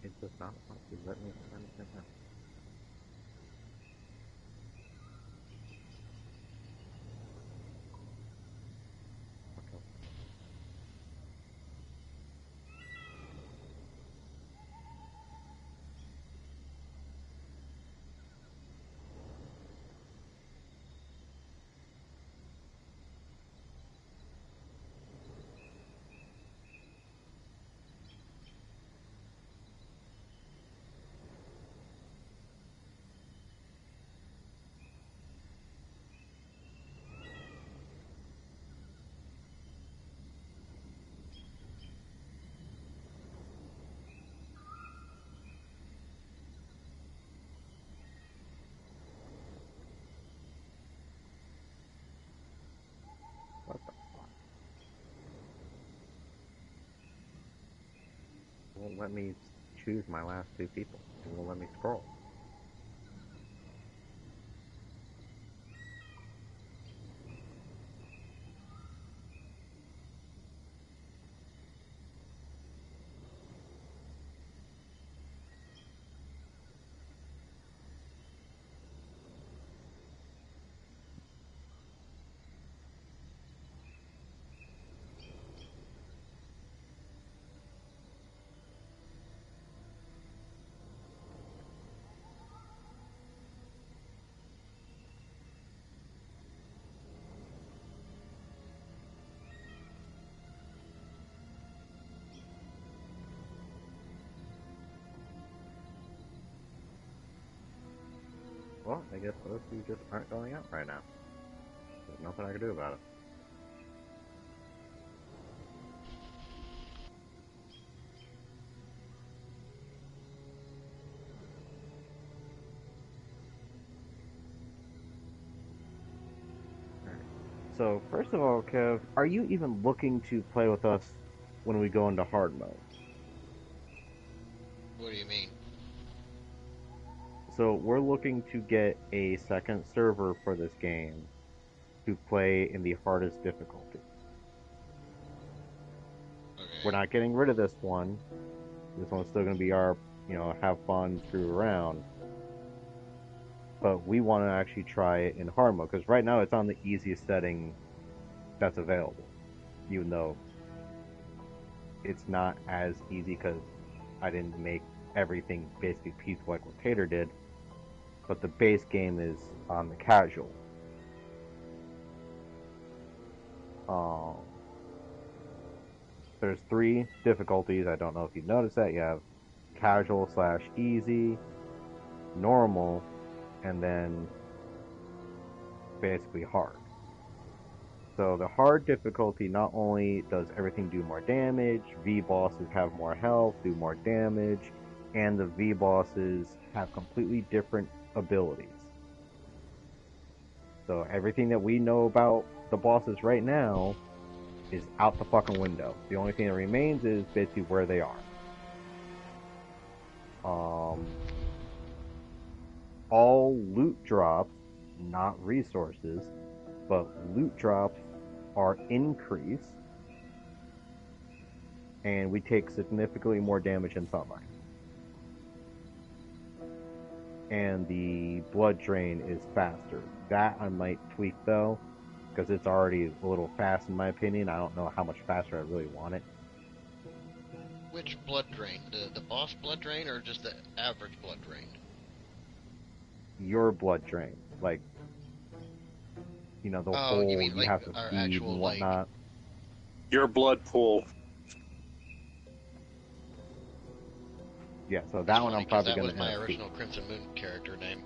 It does not want to let me find it now. Okay. What the fuck? It won't let me choose my last two people. It won't let me scroll. Well, I guess those two just aren't going out right now. There's nothing I can do about it. So, first of all, Kev, are you even looking to play with us when we go into hard mode? What do you mean? So, we're looking to get a second server for this game to play in the hardest difficulty. Okay. We're not getting rid of this one. This one's still going to be our, have fun, screw around. But we want to actually try it in hard mode, because right now it's on the easiest setting that's available. Even though it's not as easy, because I didn't make everything basically peaceful like what Tayter did. But the base game is on the casual. There's 3 difficulties. I don't know if you noticed that. You have casual / easy, normal, and then basically hard. So the hard difficulty not only does everything do more damage, V bosses have more health, do more damage, and the V bosses have completely different abilities. So everything that we know about the bosses right now is out the fucking window. The only thing that remains is basically where they are. All loot drops, not resources, but loot drops are increased, and we take significantly more damage in sunlight. And the blood drain is faster. That I might tweak though, because it's already a little fast in my opinion. I don't know how much faster I really want it. Which blood drain? The boss blood drain or just the average blood drain? Your blood drain. Like, the whole, you mean, like, have to our feed actual, and whatnot. like... Your blood pool. Yeah, so that one I'm probably that going to was my original Crimson Moon character name.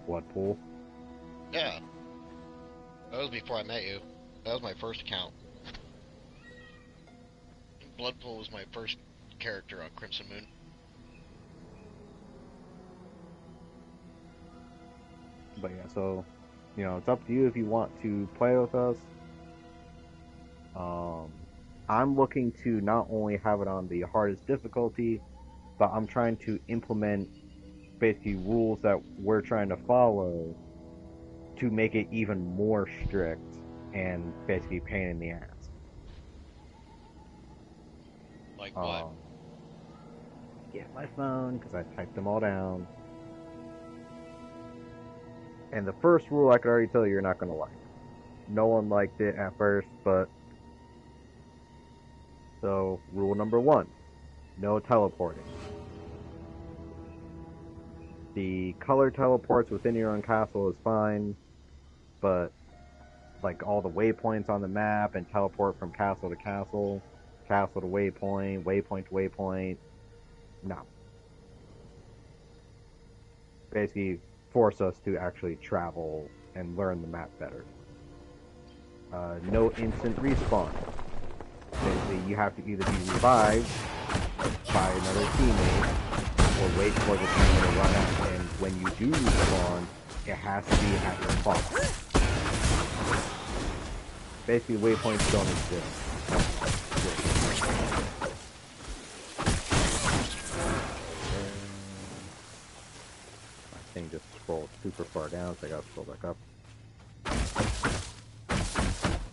Blood pool? Yeah. That was before I met you. That was my first account. Bloodpool was my first character on Crimson Moon. But yeah, so, it's up to you if you want to play with us. I'm looking to not only have it on the hardest difficulty, but I'm trying to implement basically rules that we're trying to follow to make it even more strict and basically pain in the ass. Like what? Get my phone, because I typed them all down. And the first rule I could already tell you're not going to like. No one liked it at first, but... So, rule number 1. No teleporting. The color teleports within your own castle is fine, but like all the waypoints on the map and teleport from castle to castle, castle to waypoint, waypoint to waypoint, no. Basically, force us to actually travel and learn the map better. No instant respawn. Basically, you have to either be revived by another teammate or wait for the timer to run out. And when you do respawn, it has to be at your spot. Basically, waypoints don't exist. My thing just scrolled super far down, so I gotta scroll back up.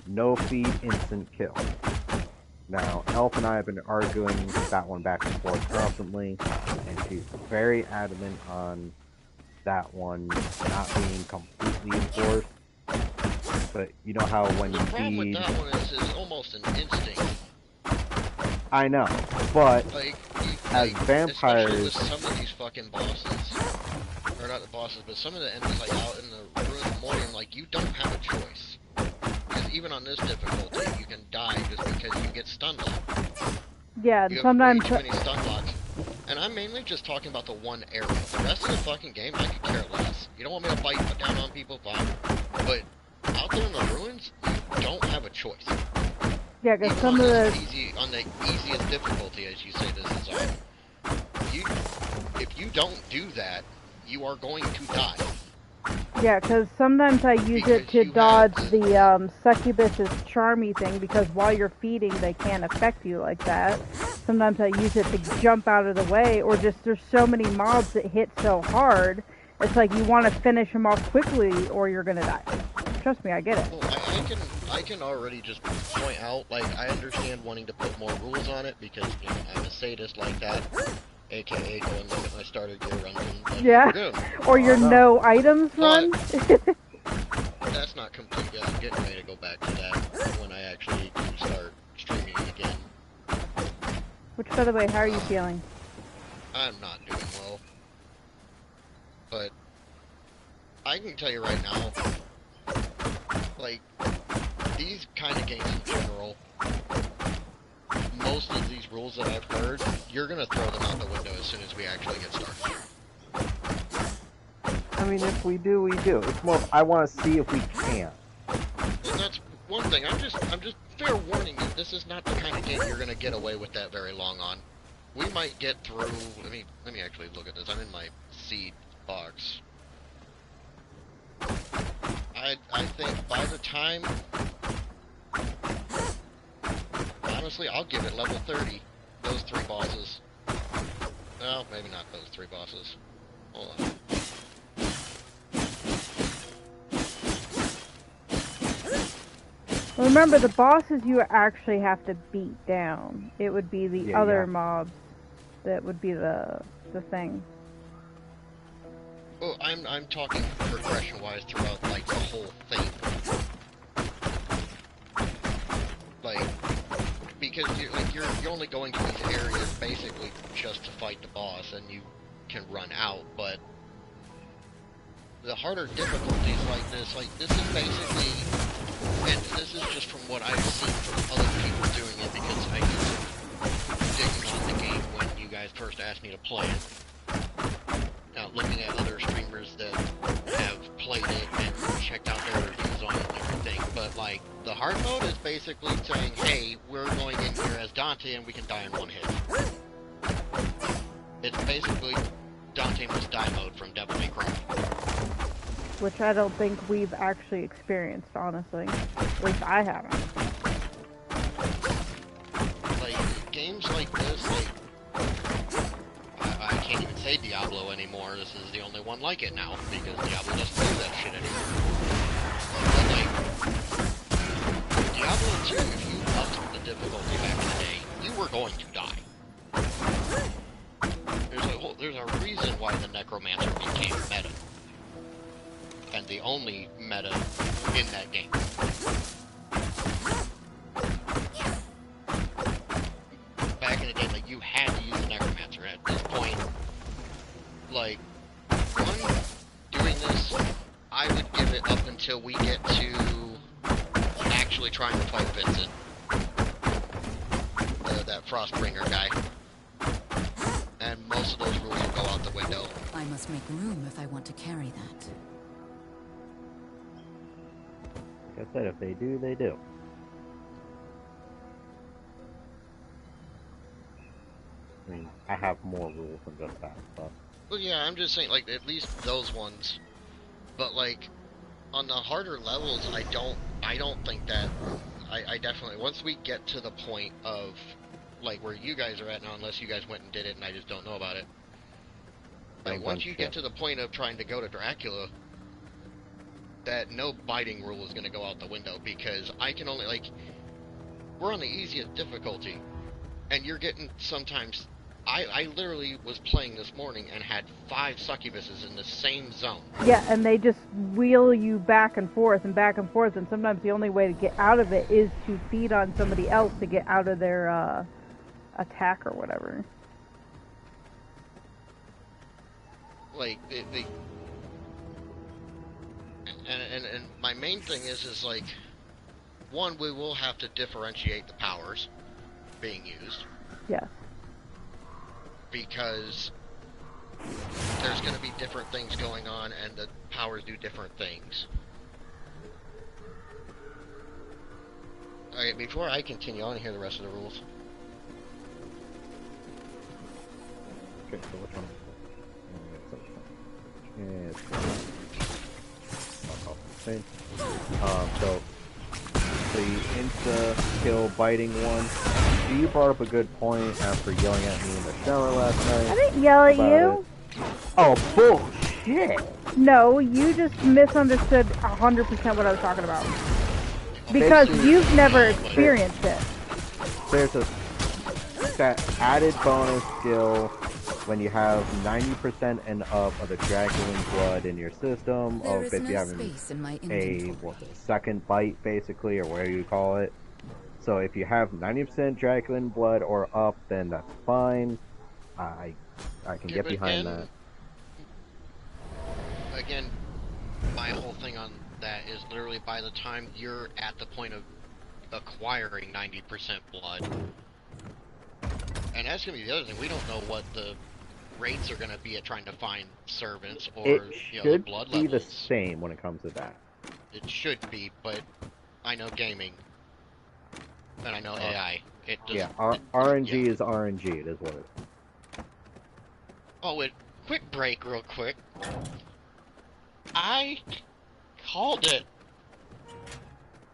No feed instant kill. Now, Elf and I have been arguing that one back and forth constantly, and she's very adamant on that one not being completely enforced. But you know how when you feed... The problem with that one is it's almost an instinct. I know, but like, as vampires... Especially with some of these fucking bosses, or not the bosses, but some of the enemies like out in the Ruin of Morium, like, you don't have a choice. Because even on this difficulty, you can die just because you get stun locked. Yeah, you sometimes... have way too many stun locks. And I'm mainly just talking about the one area. The rest of the fucking game, I could care less. You don't want me to bite down on people, fine. But out there in the ruins, you don't have a choice. Yeah, because Even some of the... on the easiest difficulty, as you say this is on, if you don't do that, you are going to die. Yeah, because sometimes I use it to dodge the succubus's charmy thing, because while you're feeding, they can't affect you like that. Sometimes I use it to jump out of the way, or just there's so many mobs that hit so hard, it's like you want to finish them off quickly, or you're gonna die. Trust me, I get it. Well, I can already just point out, like, I understand wanting to put more rules on it, because, you know, I'm a sadist like that. AKA go and look at my starter gear runs and yeah, or your no items run. That's not complete yet. I'm getting ready to go back to that when I actually do start streaming again. Which, by the way, how are you feeling? I'm not doing well. But I can tell you right now, like, these kind of games in general, most of these rules that I've heard, you're gonna throw them out the window as soon as we actually get started. I mean, if we do, we do. It's more, I want to see if we can. And that's one thing. I'm just fair warning you, this is not the kind of game you're gonna get away with that very long on. We might get through, let me actually look at this. I'm in my seed box. I think by the time, honestly, I'll give it level 30. Those 3 bosses. Well, maybe not those 3 bosses. Hold on. Remember, the bosses you actually have to beat down. It would be the other mobs that would be the thing. Oh, I'm talking progression-wise throughout, like, the whole thing. Like, because you're only going to these areas basically just to fight the boss, and you can run out. But the harder difficulties like this is basically, and this is just from what I've seen from other people doing it, because I used to dig on the game when you guys first asked me to play it. Now, looking at other streamers that have played it and checked out their reviews on it and everything, but, like, the hard mode is basically saying, hey, we're going in here as Dante and we can die in one hit. It's basically Dante must die mode from Devil May Cry. Which I don't think we've actually experienced, honestly. At least I haven't. Like, games like this, like, I can't even say Diablo anymore. This is the only one like it now, because Diablo doesn't do that shit anymore. But, like, Diablo 2, if you upped the difficulty back in the day, you were going to die. There's a reason why the Necromancer became meta. And the only meta in that game. Back in the day, like, you had to use the Necromancer. At this point, like, doing this, I would give it up until we get to actually trying to fight Vincent. That Frostbringer guy. And most of those rules will go out the window. I must make room if I want to carry that. Like I said, if they do, they do. I mean, I have more rules than just that, but... Well, yeah, I'm just saying, like, at least those ones. But, like, on the harder levels, I don't think that... I definitely... Once we get to the point of, like, where you guys are at now, unless you guys went and did it and I just don't know about it. Like, once you get to the point of trying to go to Dracula, that no biting rule is going to go out the window, because I can only, like... We're on the easiest difficulty, and you're getting sometimes... I literally was playing this morning and had 5 succubuses in the same zone. Yeah, and they just wheel you back and forth, and sometimes the only way to get out of it is to feed on somebody else to get out of their attack or whatever. Like, and my main thing is like, one, we will have to differentiate the powers being used. Yes. because there's going to be different things going on, and the powers do different things. Alright, before I continue, I want to hear the rest of the rules. Okay, so which one? So the insta-kill biting one. You brought up a good point after yelling at me in the shower last night. I didn't yell at you. Oh, bullshit! No, you just misunderstood 100% what I was talking about. Because you've never experienced it. There's that added bonus skill when you have 90% and up of the Draculan blood in your system, or if you're having a second bite, basically, or whatever you call it. So if you have 90% Draculan blood or up, then that's fine. I can get behind that. Again, my whole thing on that is literally by the time you're at the point of acquiring 90% blood, and that's going to be the other thing, we don't know what the rates are going to be at trying to find servants or the blood levels. It should be the same when it comes to that. It should be, but I know gaming, and I know AI. It does, yeah, RNG is RNG, it is what it is. Oh, quick break real quick. I called it.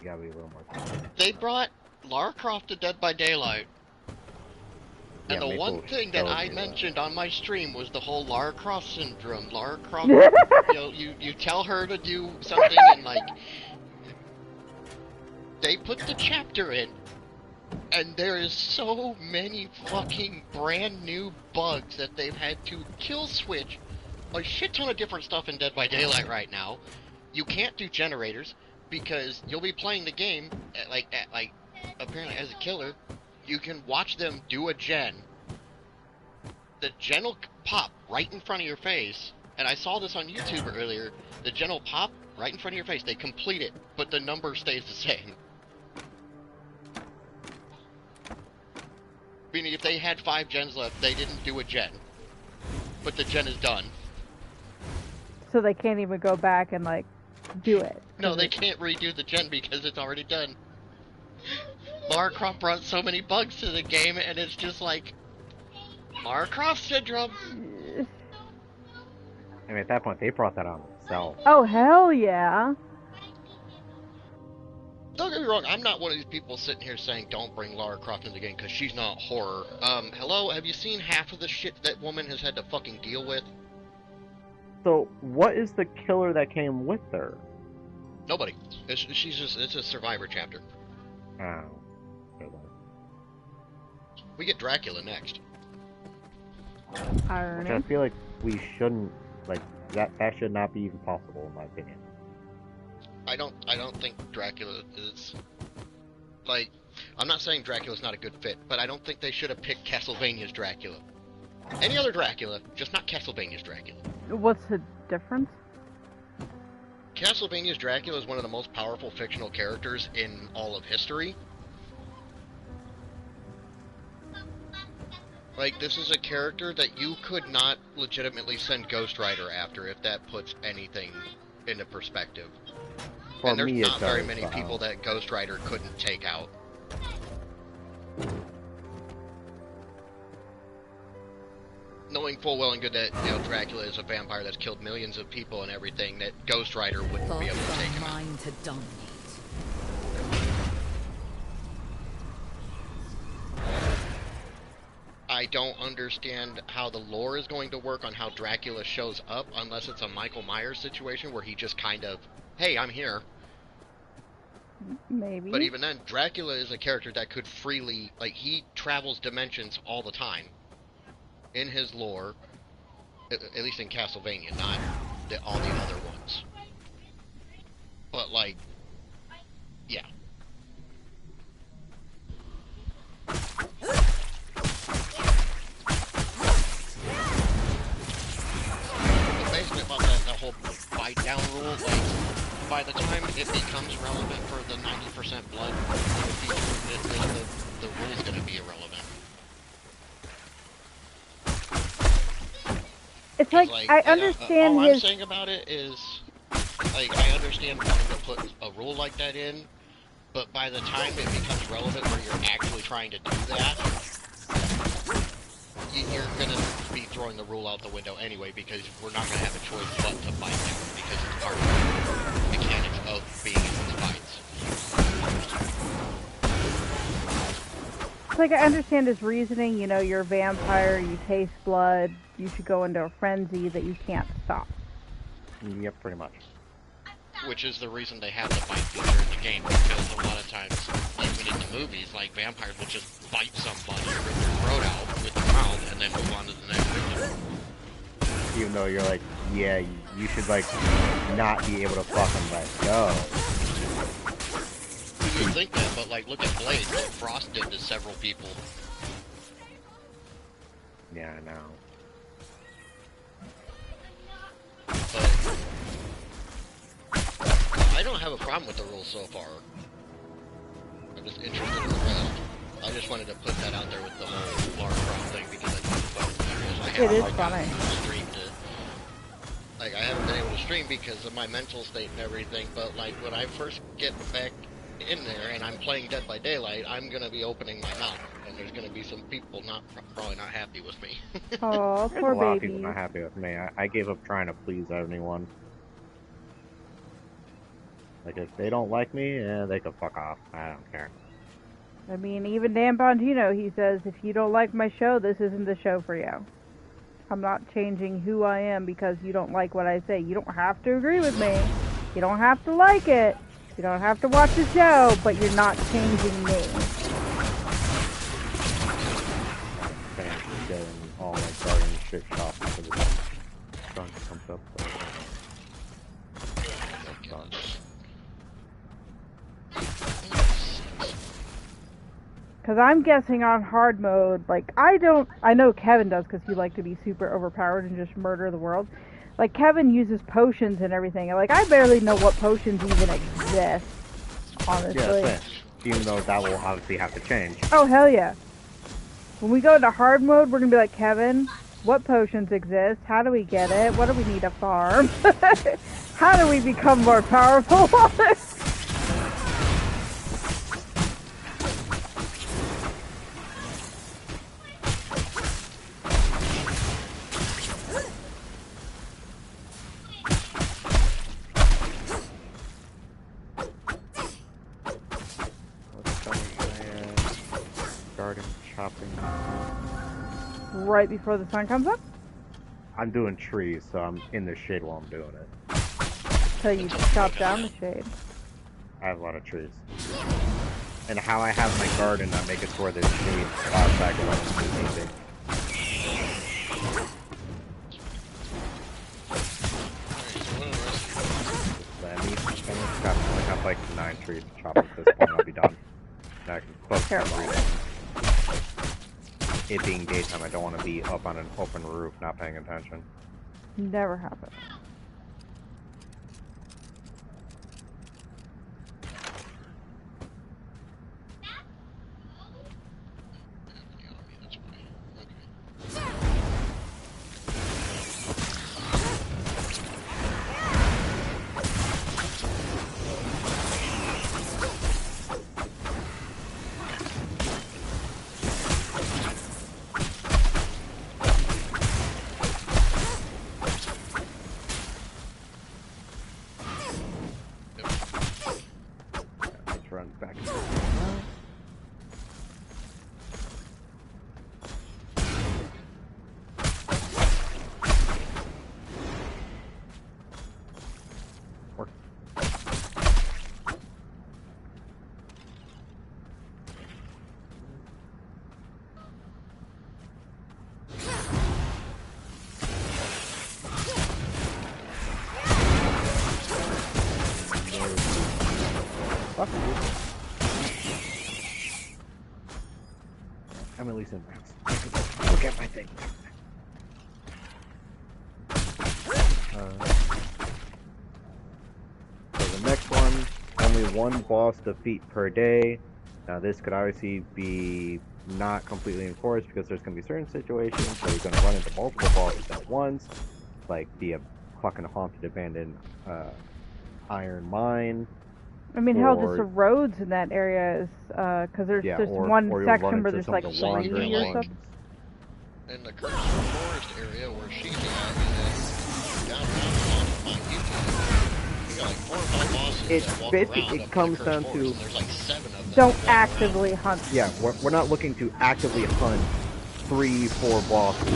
You gotta be a little more confident. They brought Lara Croft to Dead by Daylight. And the one thing that I mentioned on my stream was the whole Lara Croft syndrome. Lara Croft, you tell her to do something and they put the chapter in, and there is so many fucking brand new bugs that they've had to kill switch a shit ton of different stuff in Dead by Daylight right now. You can't do generators because you'll be playing the game apparently as a killer. You can watch them do a gen. The gen will pop right in front of your face, and I saw this on YouTube earlier. The gen will pop right in front of your face. They complete it, but the number stays the same. Meaning if they had 5 gens left, they didn't do a gen. But the gen is done. So they can't even go back and, do it. No, they can't redo the gen because it's already done. Lara Croft brought so many bugs to the game, and it's just like Lara Croft syndrome. I mean, at that point, they brought that on themselves. Oh, hell yeah. Don't get me wrong, I'm not one of these people sitting here saying don't bring Lara Croft into the game because she's not horror. Hello, have you seen half of the shit that woman has had to fucking deal with? So, what is the killer that came with her? Nobody. It's a survivor chapter. Oh. We get Dracula next. Irony. Which I feel like we shouldn't, that should not be even possible, in my opinion. I don't think Dracula is, I'm not saying Dracula's not a good fit, but I don't think they should have picked Castlevania's Dracula. Any other Dracula, just not Castlevania's Dracula. What's the difference? Castlevania's Dracula is one of the most powerful fictional characters in all of history. This is a character that you could not legitimately send Ghost Rider after, if that puts anything into perspective. For and there's me, not very many people that Ghost Rider couldn't take out. Knowing full well and good that Dracula is a vampire that's killed millions of people and everything, that Ghost Rider wouldn't be able to take him out. To dominate. I don't understand how the lore is going to work on how Dracula shows up unless it's a Michael Myers situation where he just kind of, hey, I'm here. Maybe. But even then, Dracula is a character that could freely, he travels dimensions all the time. In his lore, at least in Castlevania, not all the other ones. But, yeah. Basically about that whole bite down rule, by the time it becomes relevant for the 90% blood feature, the rule's gonna be irrelevant. It's like, I understand all his... I'm saying about it is, like, I understand wanting to put a rule like that in, but by the time it becomes relevant where you're actually trying to do that, you're going to be throwing the rule out the window anyway, because we're not going to have a choice but to fight him, because it's part of the mechanics of being in these fights. It's like, I understand his reasoning, you know, you're a vampire, you taste blood, you should go into a frenzy that you can't stop. Yep, pretty much. Which is the reason they have the fight feature in the game, because a lot of times, even in the movies, like, vampires will just bite somebody, rip their throat out with their mouth, and then move on to the next victim. Even though you're like, yeah, you should, like, not be able to fucking let go. You would think that, but, like, look at Blade, what Frost did to several people. Yeah, I know. But I don't have a problem with the rules so far. I'm just interested in the rest. I just wanted to put that out there with the whole Lara Croft thing because I think it's fucking hilarious. It is funny. I haven't been able to stream because of my mental state and everything, but like when I first get back in there and I'm playing Dead by Daylight, I'm gonna be opening my mouth, and there's gonna be some people probably not happy with me. Oh, There's poor a lot of baby. people not happy with me. I gave up trying to please anyone. Like, if they don't like me, they can fuck off. I don't care. I mean, even Dan Bongino, he says, if you don't like my show, this isn't the show for you. I'm not changing who I am because you don't like what I say. You don't have to agree with me. You don't have to like it. You don't have to watch the show, but you're not changing me. Getting all my garden shit shopped for the sun comes up. Because I'm guessing on hard mode, like, I know Kevin does because he likes to be super overpowered and just murder the world. Like, Kevin uses potions and everything. Like, I barely know what potions even exist, honestly. Yeah, even though that will obviously have to change. Oh, hell yeah. When we go into hard mode, we're going to be like, Kevin, what potions exist? How do we get it? What do we need to farm? How do we become more powerful? Garden chopping. Right before the sun comes up? I'm doing trees, so I'm in the shade while I'm doing it. So you chop down the shade. I have a lot of trees. And how I have my garden, I make it to where there's shade outside when I'm easy. I have like 9 trees to chop at this point, I'll be done. And I can cook everything. It being daytime, I don't want to be up on an open roof not paying attention. Never happened. Run back. Work. I'm at least in rounds. Look at my thing. So the next one, only one boss defeat per day. Now this could obviously be not completely enforced because there's going to be certain situations where you're going to run into multiple bosses at once, like the fucking haunted abandoned iron mine. I mean, hell, or, just the roads in that area is, because there's just or one you'll run section into where there's some like of the 3 wandering or ones. something. In the Crystal Forest area where she's at, and then down around my YouTube, you got like 4 or 5 bosses It's that walk basically, around it up comes in the down Cursed to Forest, and there's like 7 of them. Don't that walk actively around. hunt. Yeah, we're not looking to actively hunt 3-4 bosses.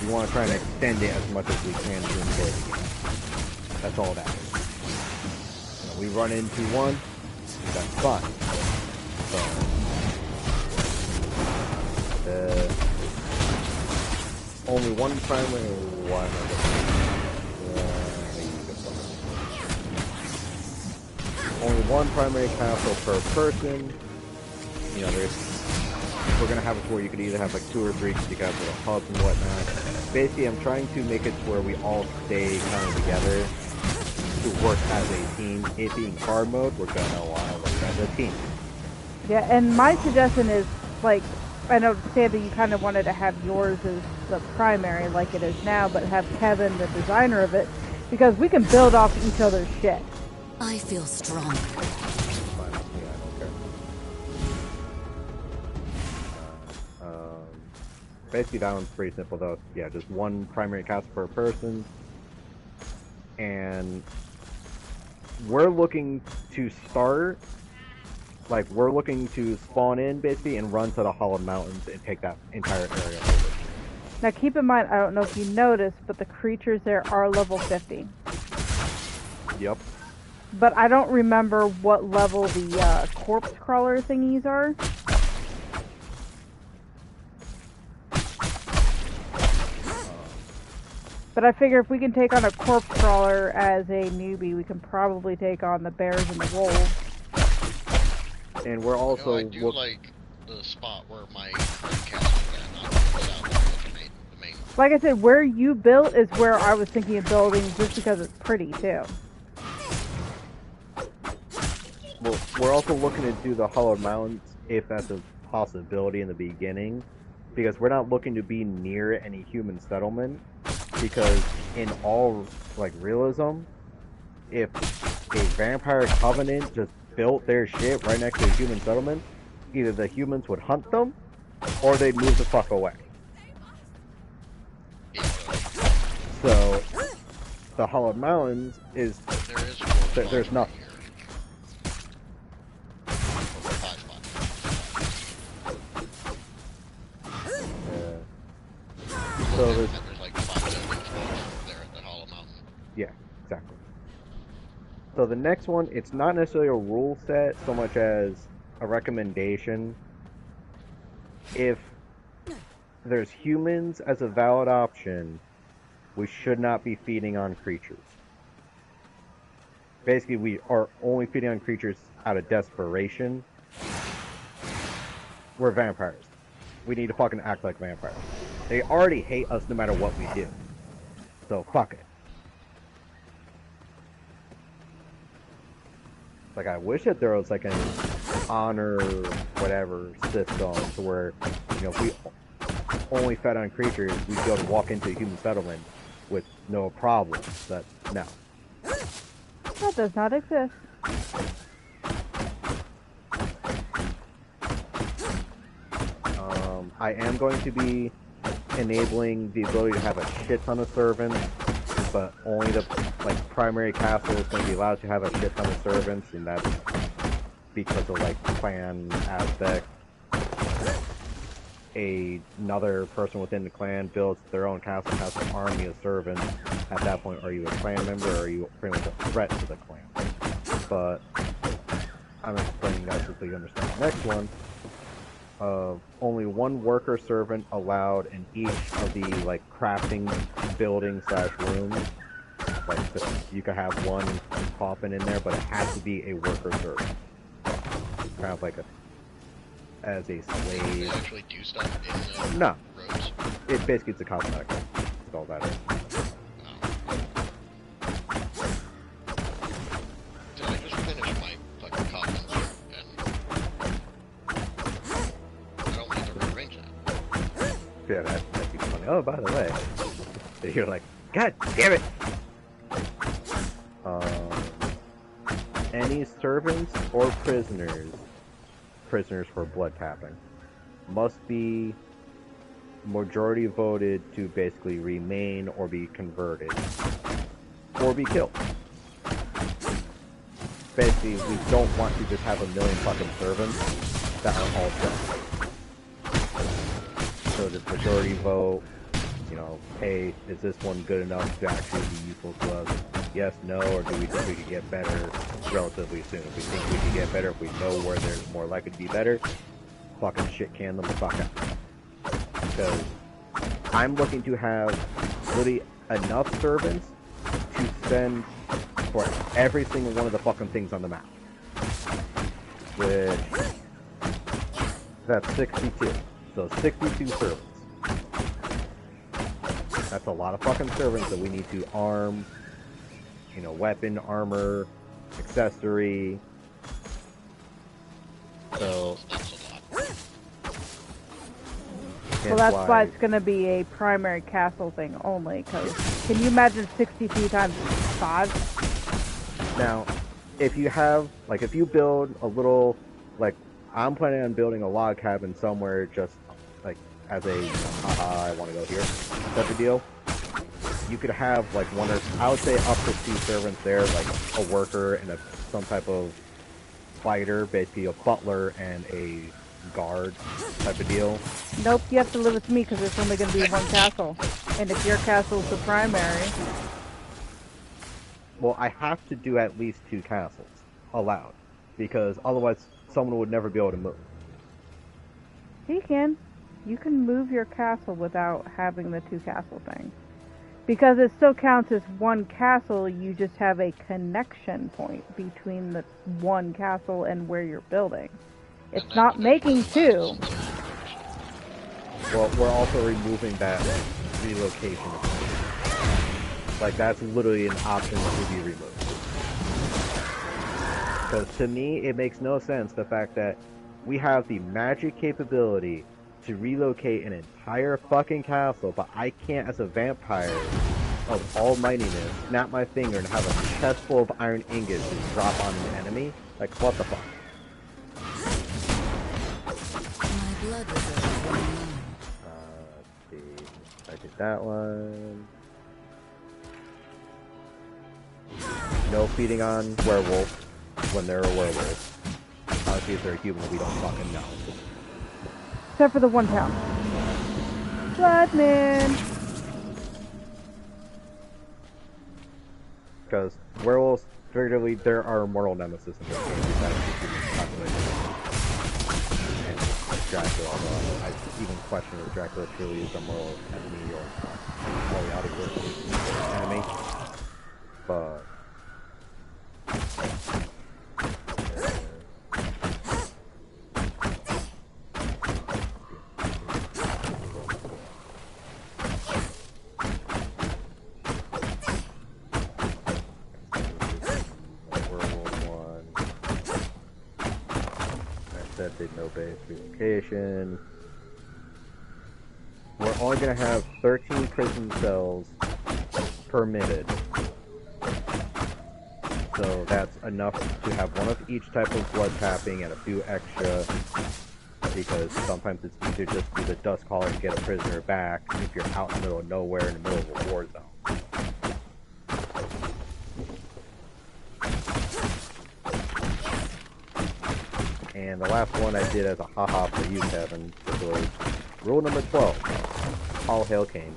We want to try and extend it as much as we can to enjoy the game. That's all that is. We run into one, that's fine. So, only one primary one. Only one primary castle per person. You know, we're gonna have it where you could either have like 2 or 3 because you got little hubs and whatnot. Basically, I'm trying to make it where we all stay kind of together to work as a team. It being hard mode, we're gonna want to work as a team. Yeah, and my suggestion is, like, I know, Sandy, you kind of wanted to have yours as the primary, like it is now, but have Kevin, the designer of it, because we can build off each other's shit. I feel strong. Basically, that one's pretty simple, though. Yeah, just one primary castle per person. And we're looking to start, like, we're looking to spawn in, basically, and run to the Hollowed Mountains and take that entire area over. Now, keep in mind, I don't know if you noticed, but the creatures there are level 50. Yep. But I don't remember what level the corpse crawler thingies are. But I figure if we can take on a corpse crawler as a newbie, we can probably take on the bears and the wolves. And we're also... I do like the spot where my castle is at, not the main. Like I said, where you built is where I was thinking of building, just because it's pretty, too. Well, we're also looking to do the Hollowed Mountains, if that's a possibility in the beginning, because we're not looking to be near any human settlement, because in all, like, realism, if a vampire covenant just built their shit right next to a human settlement, either the humans would hunt them, or they'd move the fuck away. So, the Hollowed Mountains is... There's nothing. So there's like 5 buildings there at the Hollow Mountain. Yeah, exactly. So the next one, it's not necessarily a rule set so much as a recommendation. If there's humans as a valid option, we should not be feeding on creatures. Basically, we are only feeding on creatures out of desperation. We're vampires. We need to fucking act like vampires. They already hate us no matter what we do. So, fuck it. Like, I wish that there was, like, an honor, whatever, system to where, you know, if we only fed on creatures, we'd be able to walk into a human settlement with no problem. But, no. That does not exist. I am going to be enabling the ability to have a shit ton of servants, but only the primary castle is going to be allowed to have a shit ton of servants, and that's because of like clan aspect. Another person within the clan builds their own castle and has an army of servants. At that point, are you a clan member or are you pretty much a threat to the clan? But I'm explaining that so you understand the next one. Only one worker servant allowed in each of the like crafting building / rooms. Like you could have one coffin in there, but it has to be a worker servant. Kind of like as a slave. They actually do stuff in the No. robes? It basically it's a cosmetic. That's all that is. Did I just finish my fucking coffin? Yeah, that'd be funny. Oh, by the way, you're like, God damn it! Any servants or prisoners for blood tapping, must be majority voted to basically remain or be converted or be killed. Basically, we don't want to just have a million fucking servants that are all dead. So the majority vote, you know, hey, is this one good enough to actually be useful to us? Yes, no, or do we think we could get better relatively soon? If we think we could get better, if we know where there's more likely to be better, fucking shit can them the fuck out. Because I'm looking to have really enough servants to spend for every single one of the fucking things on the map. Which, that's 62. So 62 servants. That's a lot of fucking servants that we need to arm, you know, weapon, armor, accessory. So, well, that's why it's going to be a primary castle thing only, because can you imagine 62 times 5? Now, if you have, like, if you build a little, like, I'm planning on building a log cabin somewhere just, like, as a, haha, I want to go here, type of deal. You could have, like, one or, I would say up to 2 servants there, like, a worker and some type of fighter, basically a butler and a guard type of deal. Nope, you have to live with me because it's only going to be one castle. And if your castle's the primary... Well, I have to do at least 2 castles allowed, because otherwise someone would never be able to move. You can. You can move your castle without having the 2 castle thing. Because it still counts as one castle, you just have a connection point between the one castle and where you're building. It's not making 2. Well, we're also removing that relocation. Like, that's literally an option to be removed. Because to me, it makes no sense the fact that we have the magic capability to relocate an entire fucking castle, but I can't, as a vampire of almightiness, snap my finger and have a chest full of iron ingots just drop on an enemy? Like, what the fuck? My blood reserve running low. Let's see. I did that one. No feeding on werewolves when they're a werewolf. Obviously, if they're a human, we don't fucking know. Except for the one town. Bloodman! Because werewolves, figuratively, they're our mortal nemesis in this game besides the human population. And Dracula, although I even question if Dracula truly is a mortal enemy or periodically enemy. But no base relocation. We're only going to have 13 prison cells permitted. So that's enough to have one of each type of blood tapping and a few extra, because sometimes it's easier just to do the dust collar and get a prisoner back if you're out in the middle of nowhere in the middle of a war zone. And the last one I did as a haha for you, Kevin, was rule number 12. All hail Cain.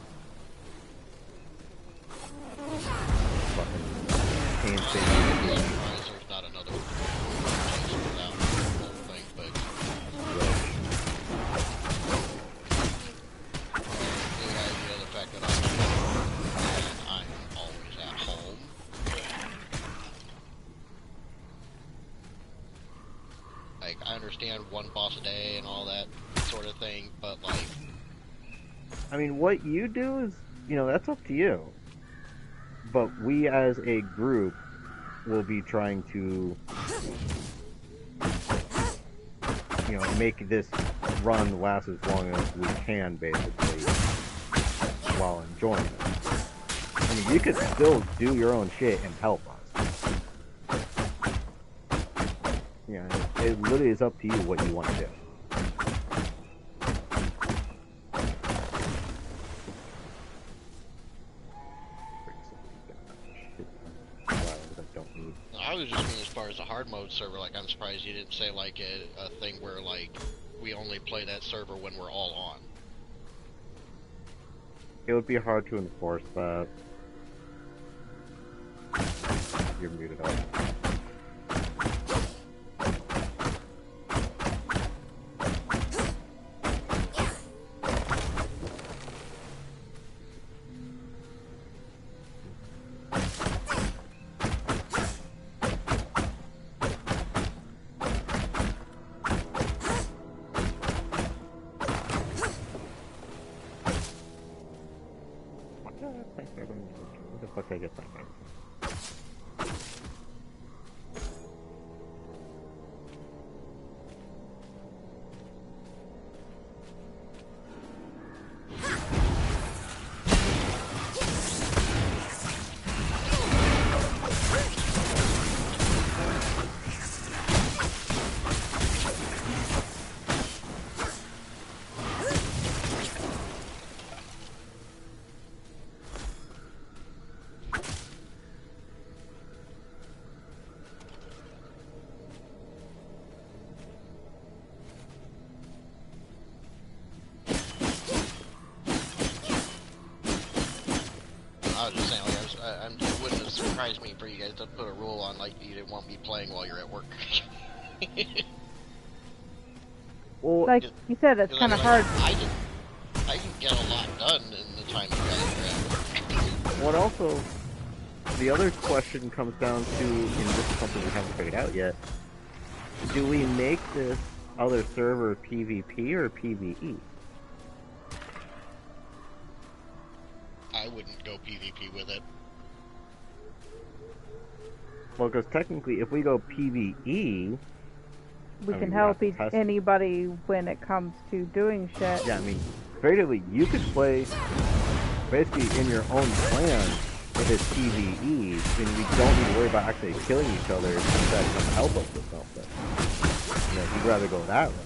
Fucking Cain thing. There's not another without the whole thing, but the idea of the fact that I'm always at home. Like, I understand one boss a day and all that sort of thing, but like, I mean, what you do is, you know, that's up to you. But we as a group will be trying to, you know, make this run lasts as long as we can, basically, while enjoying it. I mean, you could still do your own shit and help us. Yeah, it literally is up to you what you want to do. I was just mean as far as the hard mode server, like, I'm surprised you didn't say, like, a thing where, like, we only play that server when we're all on. It would be hard to enforce that. You're muted up. What the fuck I get that from? I was just saying, like, it wouldn't have surprised me for you guys to put a rule on, like, you didn't want me playing while you're at work. Well, like you said, it's kind of hard. I can get a lot done in the time you guys are at work. What also, the other question comes down to, and this is something we haven't figured out yet, do we make this other server PvP or PvE? I wouldn't go PvP with it. Well, because technically, if we go PvE, We can help anybody when it comes to doing shit. yeah, I mean, creatively, you could play basically in your own clan if it's PvE, and we don't need to worry about actually killing each other if that come help us with something. You know, if you'd rather go that way.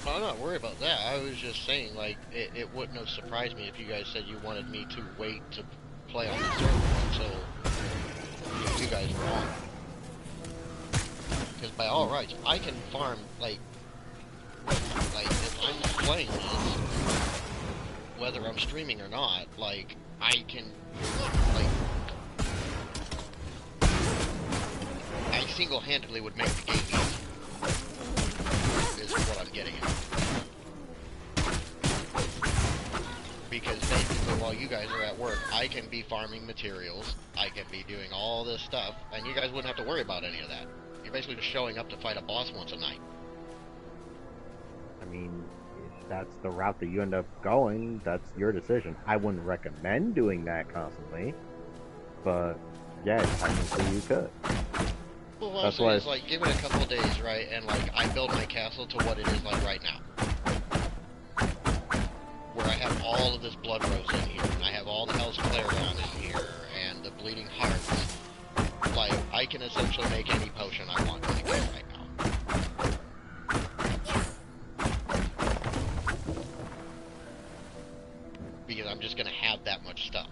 Well, I'm not worried about that. I was just saying, like, it wouldn't have surprised me if you guys said you wanted me to wait to play on the server until you guys were on. Because by all rights, I can farm, like if I'm playing this, whether I'm streaming or not, like, I can, like, I single-handedly would make the game easy. Is what I'm getting at. Because basically, while you guys are at work, I can be farming materials, I can be doing all this stuff, and you guys wouldn't have to worry about any of that. You're basically just showing up to fight a boss once a night. I mean, if that's the route that you end up going, that's your decision. I wouldn't recommend doing that constantly, but yeah, technically you could. Well, what I'm saying is, like, give it a couple of days, right, and, like, I build my castle to what it is like right now. Where I have all of this Blood Rose in here, and I have all the Hell's Clarion in here, and the Bleeding Hearts. Like, I can essentially make any potion I want in the game right now. Because I'm just gonna have that much stuff.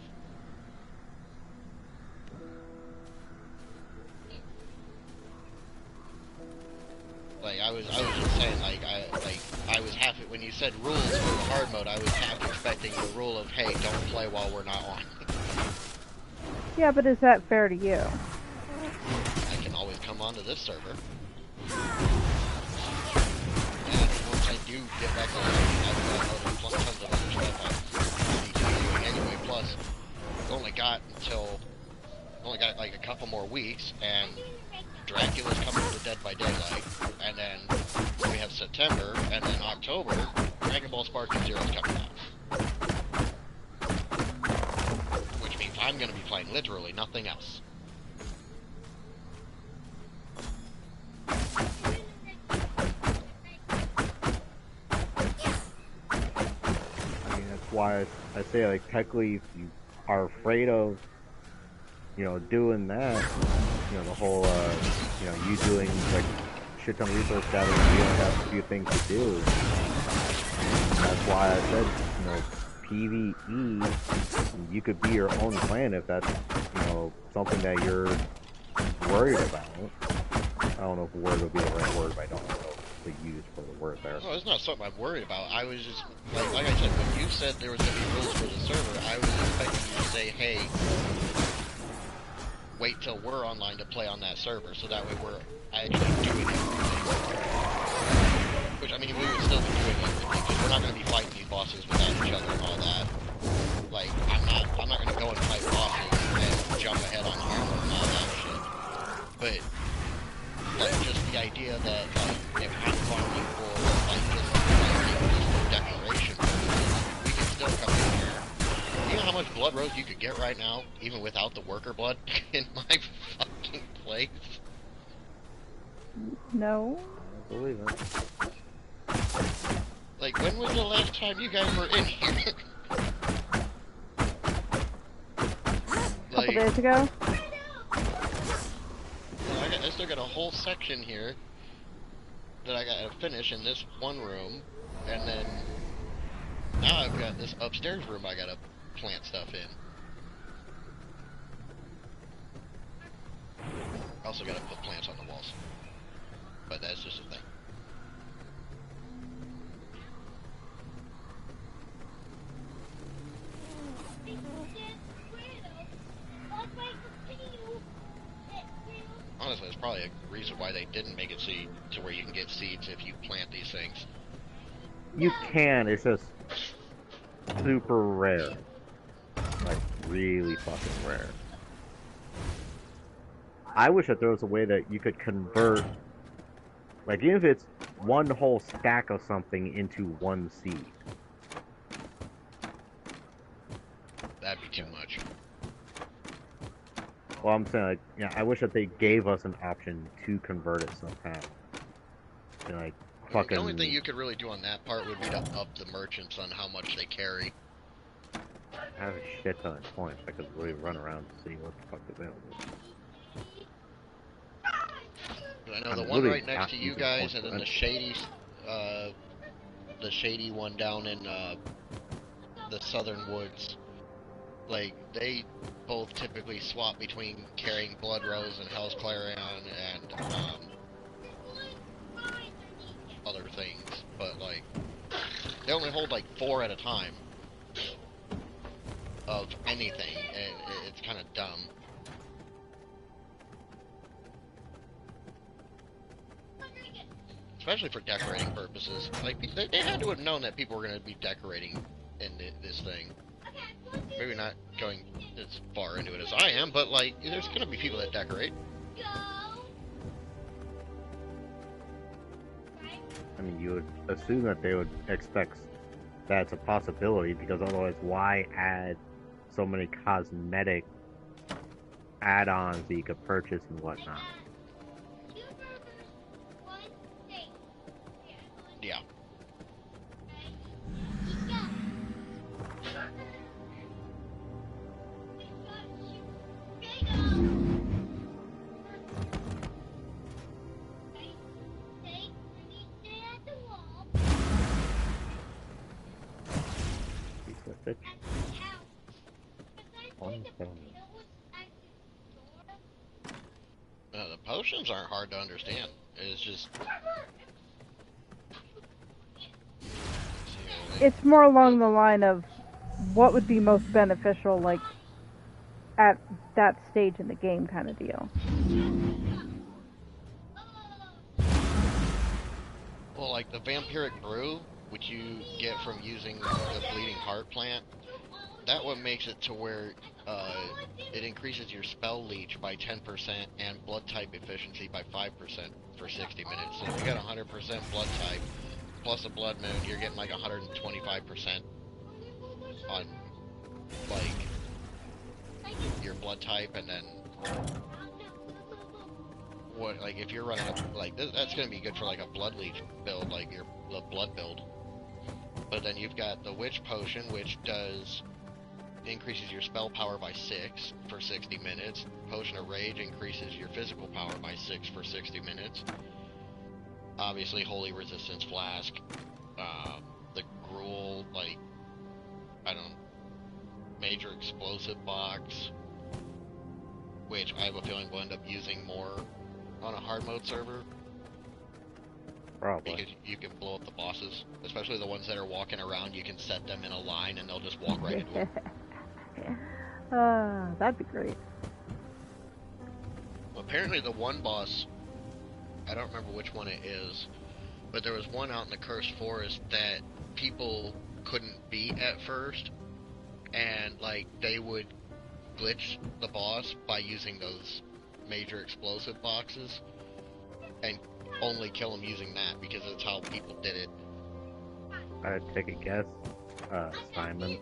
Like, I was just saying, like, I was half, when you said rules for the hard mode, I was half expecting the rule of, hey, don't play while we're not on. Yeah, but is that fair to you? I can always come onto this server. And once I do get back on, I've got tons of other stuff I need to be doing anyway. Plus, only got like a couple more weeks, and Dracula's coming to Dead by Daylight, and then we have September, and then October, Dragon Ball Sparking Zero's coming out. Which means I'm going to be playing literally nothing else. why I say, like, technically, if you are afraid of, you know, doing that, you know, the whole, you know, you doing, like, shit ton of resource gathering, you only have a few things to do. That's why I said, you know, PvE, you could be your own clan if that's, you know, something that you're worried about. I don't know if word would be the right word, but I don't know the use for the word there. No, it's not something I'm worried about. I was just, like I said, when you said there was going to be rules for the server, I was expecting you to say, hey, wait till we're online to play on that server, so that way we're actually doing everything. Which, I mean, we would still be doing everything, because we're not going to be fighting these bosses without each other and all that. Like, I'm not going to go and fight bosses and jump ahead on camera and all that shit. But, like, just the idea that, like, if I'm farming for, like, just for decoration purposes, we can still come in here. You know how much blood rose you could get right now, even without the worker blood, in my fucking place? No. I believe it. Like, when was the last time you guys were in here? A couple days ago. I still got a whole section here that I gotta finish in this one room, and then now I've got this upstairs room I gotta plant stuff in. I also gotta put plants on the walls, but that's just a thing. Honestly, it's probably a reason why they didn't make it to where you can get seeds if you plant these things. You can, it's just super rare. Like, really fucking rare. I wish that there was a way that you could convert, like, even if it's one whole stack of something into one seed. That'd be too much. Well, I'm saying, like, yeah, I wish that they gave us an option to convert it somehow. And, like, fucking... The only thing you could really do on that part would be to up the merchants on how much they carry. I have a shit ton of points. I could really run around and see what the fuck's available. I know the one right next to you guys, and then the shady one down in the southern woods. Like, they both typically swap between carrying Blood Rose and Hell's Clarion and other things, but like they only hold like 4 at a time of anything, and it's kind of dumb. Especially for decorating purposes. Like, they had to have known that people were going to be decorating in this thing. Maybe not going as far into it as I am, but like, there's going to be people that decorate. I mean, you would assume that they would expect that's a possibility, because otherwise, why add so many cosmetic add-ons that you could purchase and whatnot? Yeah. The potions aren't hard to understand. It's just... It's more along the line of what would be most beneficial, like, at that stage in the game kind of deal. Well, like the vampiric brew, which you get from using the bleeding heart plant, that one makes it to where it increases your spell leech by 10% and blood type efficiency by 5% for 60 minutes. So if you got 100% blood type plus a blood moon, you're getting like 125% on like your blood type, and then what, like if you're running a, like this, that's gonna be good for like a blood leech build, like the blood build. But then you've got the Witch Potion, which increases your spell power by 6 for 60 minutes. Potion of Rage increases your physical power by 6 for 60 minutes. Obviously, Holy Resistance Flask. The Gruel, Major Explosive Box, which I have a feeling we'll end up using more on a hard mode server. Probably. Because you can blow up the bosses, especially the ones that are walking around. You can set them in a line and they'll just walk right into them. That'd be great. Apparently the one boss, I don't remember which one it is, but there was one out in the Cursed Forest that people couldn't beat at first, and they would glitch the boss by using those major explosive boxes, and only kill him using that because that's how people did it. I'd take a guess. Simon.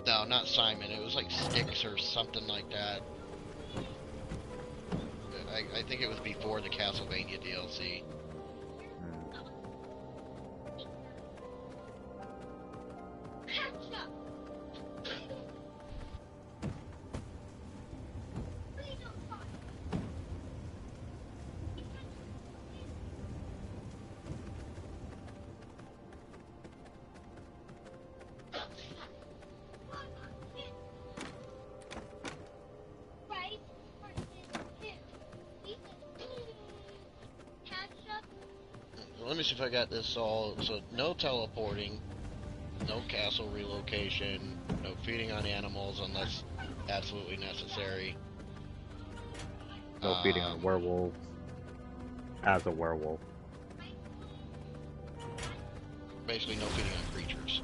No, not Simon. It was like Styx or something like that. I think it was before the Castlevania DLC. Let me see if I got this all. So, no teleporting, no castle relocation, no feeding on animals unless absolutely necessary. No feeding on werewolves. As a werewolf. Basically, no feeding on creatures.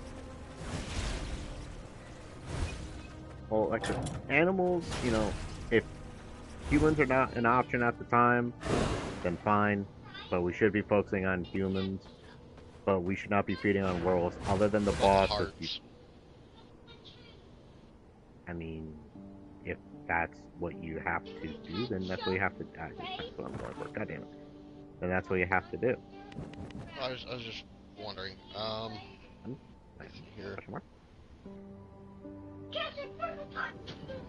Well, like the animals, if humans are not an option at the time, then fine. But we should be focusing on humans. But we should not be feeding on werewolves other than the boss. I mean, if that's what you have to do, then that's what you have to do. That's what I'm going for. God damn it. Then that's what you have to do. I was just wondering. Here.